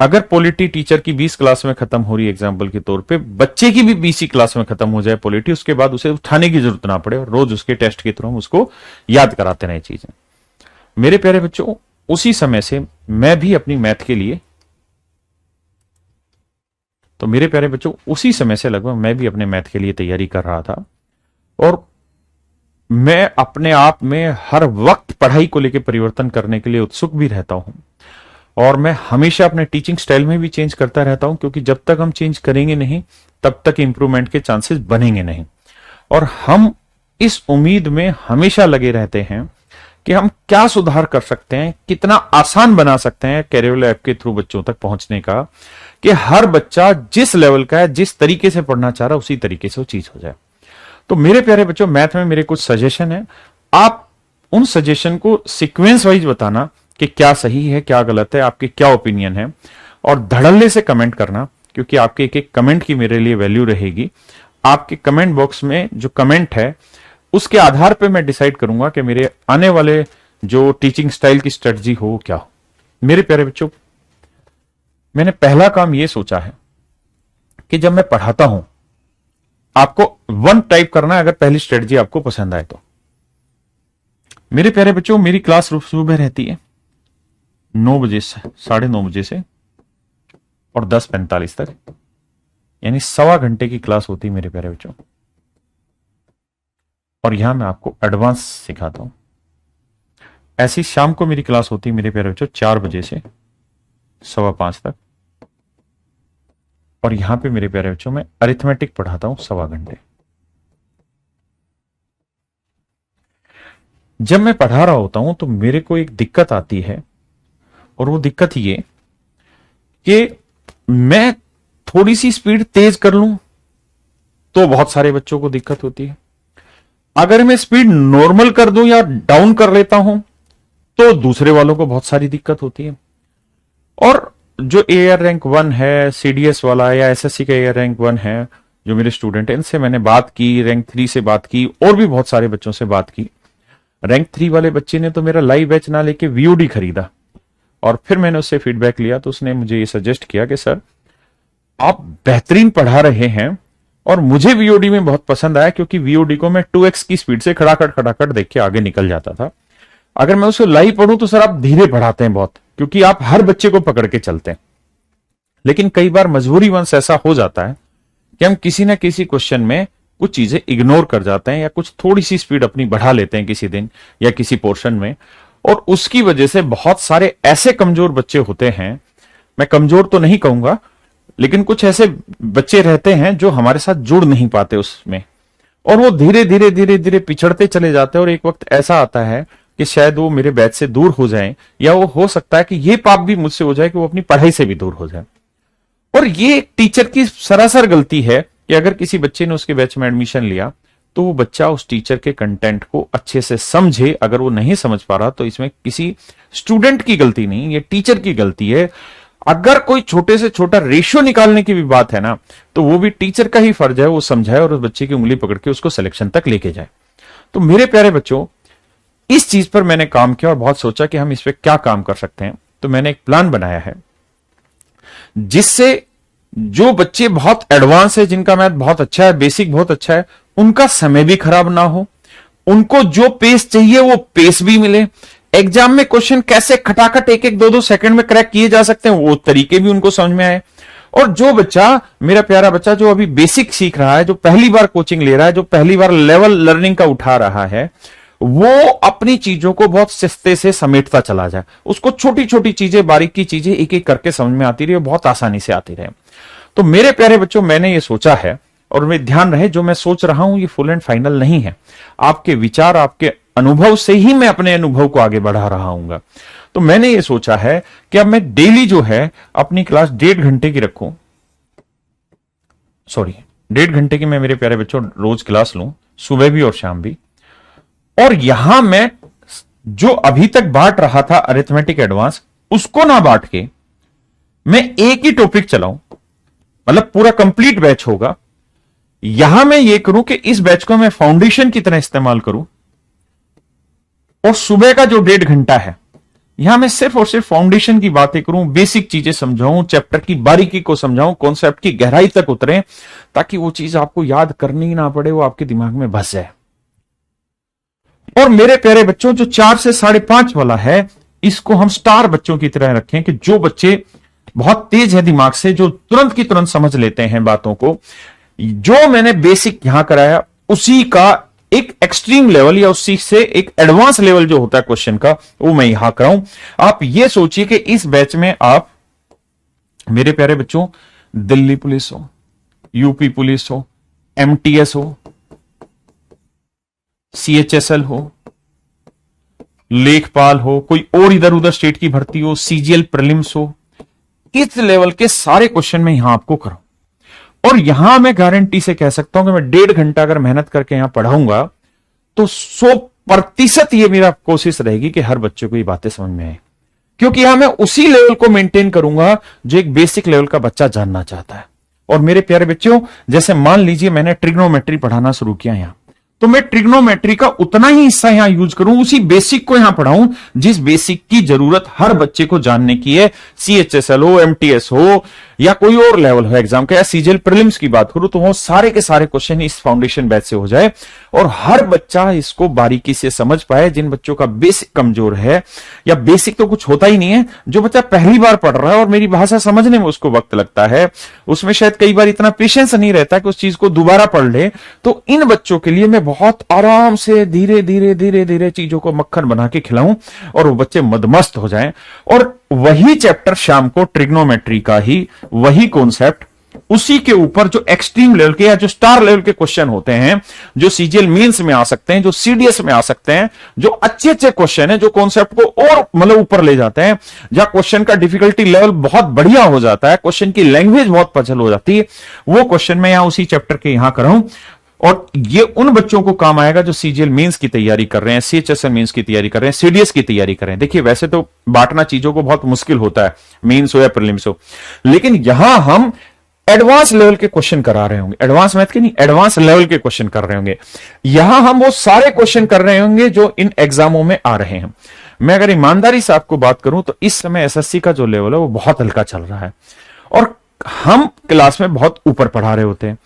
[SPEAKER 1] अगर पॉलिटी टीचर की 20 क्लास में खत्म हो रही है एग्जाम्पल के तौर पे, बच्चे की भी 20 क्लास में खत्म हो जाए पॉलिटी, उसके बाद उसे उठाने की जरूरत ना पड़े और रोज उसके टेस्ट के थ्रू हम उसको याद कराते रहे चीजें। मेरे प्यारे बच्चों, उसी समय से मैं भी अपनी मैथ के लिए, तो मेरे प्यारे बच्चों उसी समय से लगभग मैं भी अपने मैथ के लिए तैयारी कर रहा था। और मैं अपने आप में हर वक्त पढ़ाई को लेकर परिवर्तन करने के लिए उत्सुक भी रहता हूं, और मैं हमेशा अपने टीचिंग स्टाइल में भी चेंज करता रहता हूं, क्योंकि जब तक हम चेंज करेंगे नहीं तब तक इंप्रूवमेंट के चांसेस बनेंगे नहीं। और हम इस उम्मीद में हमेशा लगे रहते हैं कि हम क्या सुधार कर सकते हैं, कितना आसान बना सकते हैं कैरियर ऐप के थ्रू बच्चों तक पहुंचने का, कि हर बच्चा जिस लेवल का है, जिस तरीके से पढ़ना चाह रहा है, उसी तरीके से वो चीज हो जाए। तो मेरे प्यारे बच्चों, मैथ में मेरे कुछ सजेशन है, आप उन सजेशन को सीक्वेंस वाइज बताना कि क्या सही है, क्या गलत है, आपके क्या ओपिनियन है, और धड़ल्ले से कमेंट करना, क्योंकि आपके एक एक कमेंट की मेरे लिए वैल्यू रहेगी। आपके कमेंट बॉक्स में जो कमेंट है उसके आधार पे मैं डिसाइड करूंगा कि मेरे आने वाले जो टीचिंग स्टाइल की स्ट्रेटजी हो क्या हो। मेरे प्यारे बच्चों, मैंने पहला काम यह सोचा है कि जब मैं पढ़ाता हूं, आपको 1 टाइप करना है अगर पहली स्ट्रेटजी आपको पसंद आए तो। मेरे प्यारे बच्चों, मेरी क्लास सुबह रहती है 9 बजे से 9:30 बजे से और 10:45 तक, यानी 1.25 घंटे की क्लास होती है मेरे प्यारे बच्चों। और यहां मैं आपको एडवांस सिखाता हूं। ऐसी शाम को मेरी क्लास होती है मेरे प्यारे बच्चों 4 बजे से 5:15 तक, और यहां पे मेरे प्यारे बच्चों मैं अरिथमेटिक पढ़ाता हूं 1.25 घंटे। जब मैं पढ़ा रहा होता हूं तो मेरे को एक दिक्कत आती है, और वो दिक्कत ये कि मैं थोड़ी सी स्पीड तेज कर लूं तो बहुत सारे बच्चों को दिक्कत होती है, अगर मैं स्पीड नॉर्मल कर दूं या डाउन कर लेता हूं तो दूसरे वालों को बहुत सारी दिक्कत होती है। और जो एआर रैंक 1 है, सीडीएस वाला या एसएससी का एआर रैंक 1 है, जो मेरे स्टूडेंट हैं, इनसे मैंने बात की, रैंक 3 से बात की, और भी बहुत सारे बच्चों से बात की। रैंक 3 वाले बच्चे ने तो मेरा लाइव बैच ना लेके वीओडी खरीदा, और फिर मैंने उससे फीडबैक लिया तो उसने मुझे ये सजेस्ट किया कि सर आप बेहतरीन पढ़ा रहे हैं, और मुझे वीओडी में बहुत पसंद आया, क्योंकि वीओडी को मैं 2x की स्पीड से खड़ाखड़ देख के आगे निकल जाता था। अगर मैं उसको लाइव पढ़ूं तो सर आप धीरे पढ़ाते हैं बहुत, क्योंकि आप हर बच्चे को पकड़ के चलते हैं। लेकिन कई बार मजबूरीवश ऐसा हो जाता है कि हम किसी ना किसी क्वेश्चन में कुछ चीजें इग्नोर कर जाते हैं, या कुछ थोड़ी सी स्पीड अपनी बढ़ा लेते हैं किसी दिन या किसी पोर्शन में, और उसकी वजह से बहुत सारे ऐसे कमजोर बच्चे होते हैं, मैं कमजोर तो नहीं कहूंगा, लेकिन कुछ ऐसे बच्चे रहते हैं जो हमारे साथ जुड़ नहीं पाते उसमें, और वो धीरे धीरे पिछड़ते चले जाते हैं। और एक वक्त ऐसा आता है कि शायद वो मेरे बैच से दूर हो जाएं, या वो हो सकता है कि ये पाप भी मुझसे हो जाए कि वो अपनी पढ़ाई से भी दूर हो जाए। और ये एक टीचर की सरासर गलती है कि अगर किसी बच्चे ने उसके बैच में एडमिशन लिया तो वो बच्चा उस टीचर के कंटेंट को अच्छे से समझे। अगर वो नहीं समझ पा रहा तो इसमें किसी स्टूडेंट की गलती नहीं, ये टीचर की गलती है। अगर कोई छोटे से छोटा रेशियो निकालने की भी बात है ना, तो वो भी टीचर का ही फर्ज है वो समझाए और उस बच्चे की उंगली पकड़ के उसको सिलेक्शन तक लेके जाए। तो मेरे प्यारे बच्चों, इस चीज पर मैंने काम किया और बहुत सोचा कि हम इस पे क्या काम कर सकते हैं। तो मैंने एक प्लान बनाया है जिससे जो बच्चे बहुत एडवांस है, जिनका मैथ बहुत अच्छा है, बेसिक बहुत अच्छा है, उनका समय भी खराब ना हो, उनको जो पेस चाहिए वो पेस भी मिले, एग्जाम में क्वेश्चन कैसे खटाखट 1-1, 2-2 सेकंड में क्रैक किए जा सकते हैं वो तरीके भी उनको समझ में आए। और जो बच्चा, मेरा प्यारा बच्चा जो अभी बेसिक सीख रहा है, जो पहली बार कोचिंग ले रहा है, जो पहली बार लेवल लर्निंग का उठा रहा है, वो अपनी चीजों को बहुत सस्ते से समेटता चला जाए, उसको छोटी छोटी चीजें, बारीकी चीजें एक एक करके समझ में आती रही, बहुत आसानी से आती रहे। तो मेरे प्यारे बच्चों, मैंने ये सोचा है, और मैं ध्यान रहे जो मैं सोच रहा हूं ये फुल एंड फाइनल नहीं है, आपके विचार, आपके अनुभव से ही मैं अपने अनुभव को आगे बढ़ा रहा हूं। तो मैंने ये सोचा है कि अब मैं डेली जो है अपनी क्लास 1.5 घंटे की रखूं, 1.5 घंटे की मैं मेरे प्यारे बच्चों रोज क्लास लूं, सुबह भी और शाम भी। और यहां मैं जो अभी तक बांट रहा था अरिथमेटिक एडवांस, उसको ना बांट के मैं एक ही टॉपिक चलाऊं, मतलब पूरा कंप्लीट बैच होगा। यहां मैं ये करूं कि इस बैच को मैं फाउंडेशन की तरह इस्तेमाल करूं, और सुबह का जो 1.5 घंटा है यहां मैं सिर्फ और सिर्फ फाउंडेशन की बातें करूं, बेसिक चीजें समझाऊं, चैप्टर की बारीकी को समझाऊं, कॉन्सेप्ट की गहराई तक उतरें, ताकि वो चीज आपको याद करनी ही ना पड़े, वो आपके दिमाग में बस जाए। और मेरे प्यारे बच्चों, जो 4 से 5.5 वाला है, इसको हम स्टार बच्चों की तरह रखें कि जो बच्चे बहुत तेज है दिमाग से, जो तुरंत की तुरंत समझ लेते हैं बातों को, जो मैंने बेसिक यहां कराया उसी का एक एक्सट्रीम लेवल या उसी से एक एडवांस लेवल जो होता है क्वेश्चन का, वो मैं यहां कराऊं। आप ये सोचिए कि इस बैच में आप मेरे प्यारे बच्चों दिल्ली पुलिस हो, यूपी पुलिस हो, एमटीएस हो, सीएचएसएल हो, लेखपाल हो, कोई और इधर उधर स्टेट की भर्ती हो, सीजीएल प्रीलिम्स हो, इस लेवल के सारे क्वेश्चन मैं यहां आपको कराऊं। और यहां मैं गारंटी से कह सकता हूं कि मैं 1.5 घंटा अगर मेहनत करके यहां पढ़ाऊंगा तो 100% ये मेरा कोशिश रहेगी कि हर बच्चे को ये बातें समझ में आए, क्योंकि यहां मैं उसी लेवल को मेंटेन करूंगा जो एक बेसिक लेवल का बच्चा जानना चाहता है। और मेरे प्यारे बच्चों, जैसे मान लीजिए मैंने ट्रिग्नोमेट्री पढ़ाना शुरू किया यहां, तो मैं ट्रिग्नोमेट्री का उतना ही हिस्सा यहां यूज करूं, उसी बेसिक को यहां पढ़ाऊं जिस बेसिक की जरूरत हर बच्चे को जानने की है। सीएचएसएल हो, एमटीएस हो, या कोई और लेवल हो एग्जाम का, या सीजीएल प्रीलिम्स की बात करूं, तो वो सारे के सारे क्वेश्चन इस फाउंडेशन बैच से हो जाए और हर बच्चा इसको बारीकी से समझ पाए। जिन बच्चों का बेसिक कमजोर है या बेसिक तो कुछ होता ही नहीं है, जो बच्चा पहली बार पढ़ रहा है और मेरी भाषा समझने में उसको वक्त लगता है, उसमें शायद कई बार इतना पेशेंस नहीं रहता कि उस चीज को दोबारा पढ़ ले, तो इन बच्चों के लिए मैं बहुत आराम से धीरे धीरे धीरे धीरे चीजों को मक्खन बना के खिलाऊं और वो बच्चे मदमस्त हो जाएं। और वही चैप्टर शाम को ट्रिग्नोमेट्री का ही वही कॉन्सेप्ट, उसी के ऊपर जो एक्सट्रीम लेवल के या जो स्टार लेवल के क्वेश्चन होते हैं, जो सीजीएल मेंस में आ सकते हैं, जो सीडीएस में आ सकते हैं, जो अच्छे अच्छे क्वेश्चन हैं, जो कॉन्सेप्ट को और मतलब ऊपर ले जाते हैं, जहां क्वेश्चन का डिफिकल्टी लेवल बहुत बढ़िया हो जाता है, क्वेश्चन की लैंग्वेज बहुत पजल हो जाती है, वो क्वेश्चन मैं यहां उसी चैप्टर के यहां कराऊं। और ये उन बच्चों को काम आएगा जो सीजीएल मेंस की तैयारी कर रहे हैं, सीएचएसएल मेंस की तैयारी कर रहे हैं, सीडीएस की तैयारी कर रहे हैं। देखिए वैसे तो बांटना चीजों को बहुत मुश्किल होता है, मेंस हो या प्रीलिम्स हो, लेकिन यहां हम एडवांस लेवल के क्वेश्चन करा रहे होंगे, एडवांस मैथ के नहीं, एडवांस लेवल के क्वेश्चन कर रहे होंगे। यहां हम वो सारे क्वेश्चन कर रहे होंगे जो इन एग्जामों में आ रहे हैं। मैं अगर ईमानदारी से आपको बात करूं तो इस समय एसएससी का जो लेवल है वो बहुत हल्का चल रहा है और हम क्लास में बहुत ऊपर पढ़ा रहे होते हैं।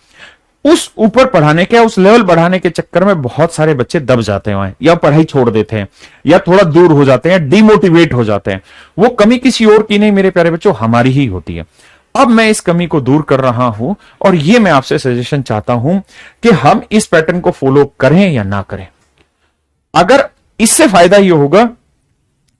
[SPEAKER 1] उस ऊपर पढ़ाने के, उस लेवल बढ़ाने के चक्कर में बहुत सारे बच्चे दब जाते हैं या पढ़ाई छोड़ देते हैं या थोड़ा दूर हो जाते हैं, डिमोटिवेट हो जाते हैं। वो कमी किसी और की नहीं मेरे प्यारे बच्चों, हमारी ही होती है। अब मैं इस कमी को दूर कर रहा हूं और ये मैं आपसे सजेशन चाहता हूं कि हम इस पैटर्न को फॉलो करें या ना करें। अगर इससे फायदा ये होगा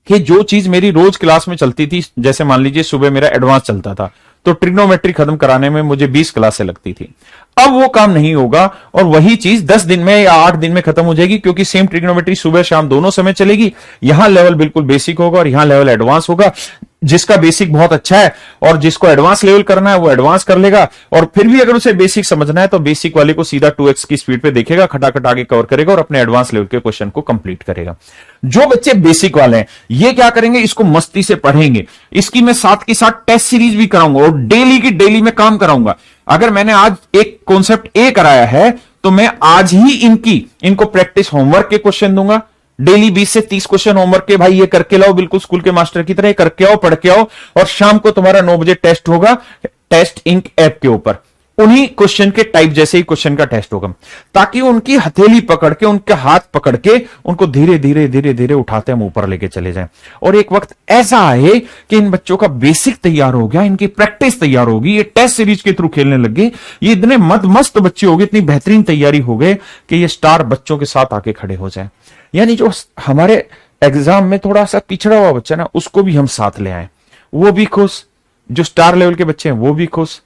[SPEAKER 1] कि जो चीज मेरी रोज क्लास में चलती थी, जैसे मान लीजिए सुबह मेरा एडवांस चलता था तो ट्रिग्नोमेट्री खत्म कराने में मुझे 20 क्लासें लगती थी, अब वो काम नहीं होगा और वही चीज 10 दिन में या 8 दिन में खत्म हो जाएगी, क्योंकि सेम ट्रिग्नोमेट्री सुबह शाम दोनों समय चलेगी। यहां लेवल बिल्कुल बेसिक होगा और यहां लेवल एडवांस होगा। जिसका बेसिक बहुत अच्छा है और जिसको एडवांस लेवल करना है वो एडवांस कर लेगा, और फिर भी अगर उसे बेसिक समझना है तो बेसिक वाले को सीधा 2x की स्पीड पे देखेगा, खटाखट आगे कवर करेगा और अपने एडवांस लेवल के क्वेश्चन को कंप्लीट करेगा। जो बच्चे बेसिक वाले हैं ये क्या करेंगे, इसको मस्ती से पढ़ेंगे। इसकी मैं साथ के साथ टेस्ट सीरीज भी कराऊंगा और डेली की डेली में काम कराऊंगा। अगर मैंने आज एक कॉन्सेप्ट ए कराया है तो मैं आज ही इनको प्रैक्टिस होमवर्क के क्वेश्चन दूंगा। डेली 20 से 30 क्वेश्चन होमवर्क के, भाई ये करके लाओ, बिल्कुल स्कूल के मास्टर की तरह करके आओ, पढ़ के आओ, और शाम को तुम्हारा 9 बजे टेस्ट होगा, टेस्ट इंक ऐप के ऊपर उन्हीं क्वेश्चन के टाइप जैसे ही क्वेश्चन का टेस्ट होगा, ताकि उनकी हथेली पकड़ के, उनके हाथ पकड़ के उनको धीरे धीरे धीरे धीरे उठाते हम ऊपर लेके चले जाएं। और एक वक्त ऐसा आए कि इन बच्चों का बेसिक तैयार हो गया, इनकी प्रैक्टिस तैयार होगी, ये टेस्ट सीरीज के थ्रू खेलने लगे, ये इतने मस्त बच्चे हो गए, इतनी बेहतरीन तैयारी हो गए कि ये स्टार बच्चों के साथ आके खड़े हो जाए। यानी जो हमारे एग्जाम में थोड़ा सा पिछड़ा हुआ बच्चा ना, उसको भी हम साथ ले आए, वो भी खुश, जो स्टार लेवल के बच्चे हैं वो भी खुश,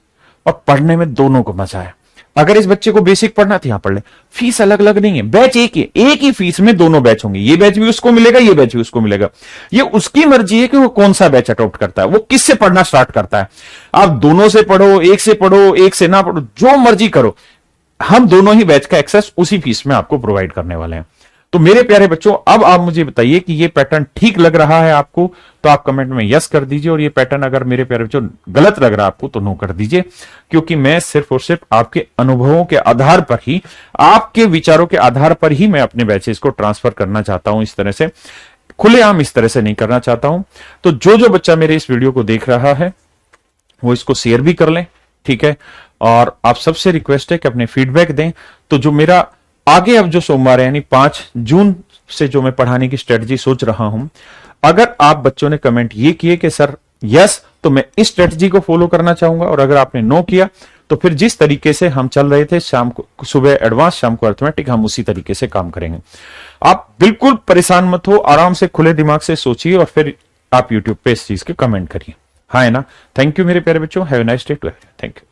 [SPEAKER 1] और पढ़ने में दोनों को मजा है। अगर इस बच्चे को बेसिक पढ़ना तो यहां पढ़ ले, फीस अलग अलग नहीं है, बैच एक ही, एक ही फीस में दोनों बैच होंगे, ये बैच भी उसको मिलेगा, ये बैच भी उसको मिलेगा। ये उसकी मर्जी है कि वो कौन सा बैच अडॉप्ट करता है, वो किससे पढ़ना स्टार्ट करता है। आप दोनों से पढ़ो, एक से पढ़ो, एक से ना पढ़ो, जो मर्जी करो, हम दोनों ही बैच का एक्सेस उसी फीस में आपको प्रोवाइड करने वाले हैं। तो मेरे प्यारे बच्चों, अब आप मुझे बताइए कि ये पैटर्न ठीक लग रहा है आपको, तो आप कमेंट में यस कर दीजिए, और ये पैटर्न अगर मेरे प्यारे बच्चों गलत लग रहा है आपको तो नो कर दीजिए, क्योंकि मैं सिर्फ और सिर्फ आपके अनुभवों के आधार पर ही, आपके विचारों के आधार पर ही मैं अपने बैचेस को ट्रांसफर करना चाहता हूं। इस तरह से खुलेआम इस तरह से नहीं करना चाहता हूं। तो जो बच्चा मेरे इस वीडियो को देख रहा है वो इसको शेयर भी कर लें, ठीक है। और आप सबसे रिक्वेस्ट है कि अपने फीडबैक दें। तो जो मेरा आगे अब जो सोमवार है यानी 5 जून से जो मैं पढ़ाने की स्ट्रेटजी सोच रहा हूं, अगर आप बच्चों ने कमेंट ये किए कि सर यस, तो मैं इस स्ट्रेटजी को फॉलो करना चाहूंगा, और अगर आपने नो किया तो फिर जिस तरीके से हम चल रहे थे, शाम को सुबह एडवांस, शाम को अर्थमेटिक, हम उसी तरीके से काम करेंगे। आप बिल्कुल परेशान मत हो, आराम से खुले दिमाग से सोचिए और फिर आप यूट्यूब पे इस चीज के कमेंट करिए। हाँ है ना? थैंक यू मेरे प्यारे बच्चों, have a nice day to everyone. Thank you.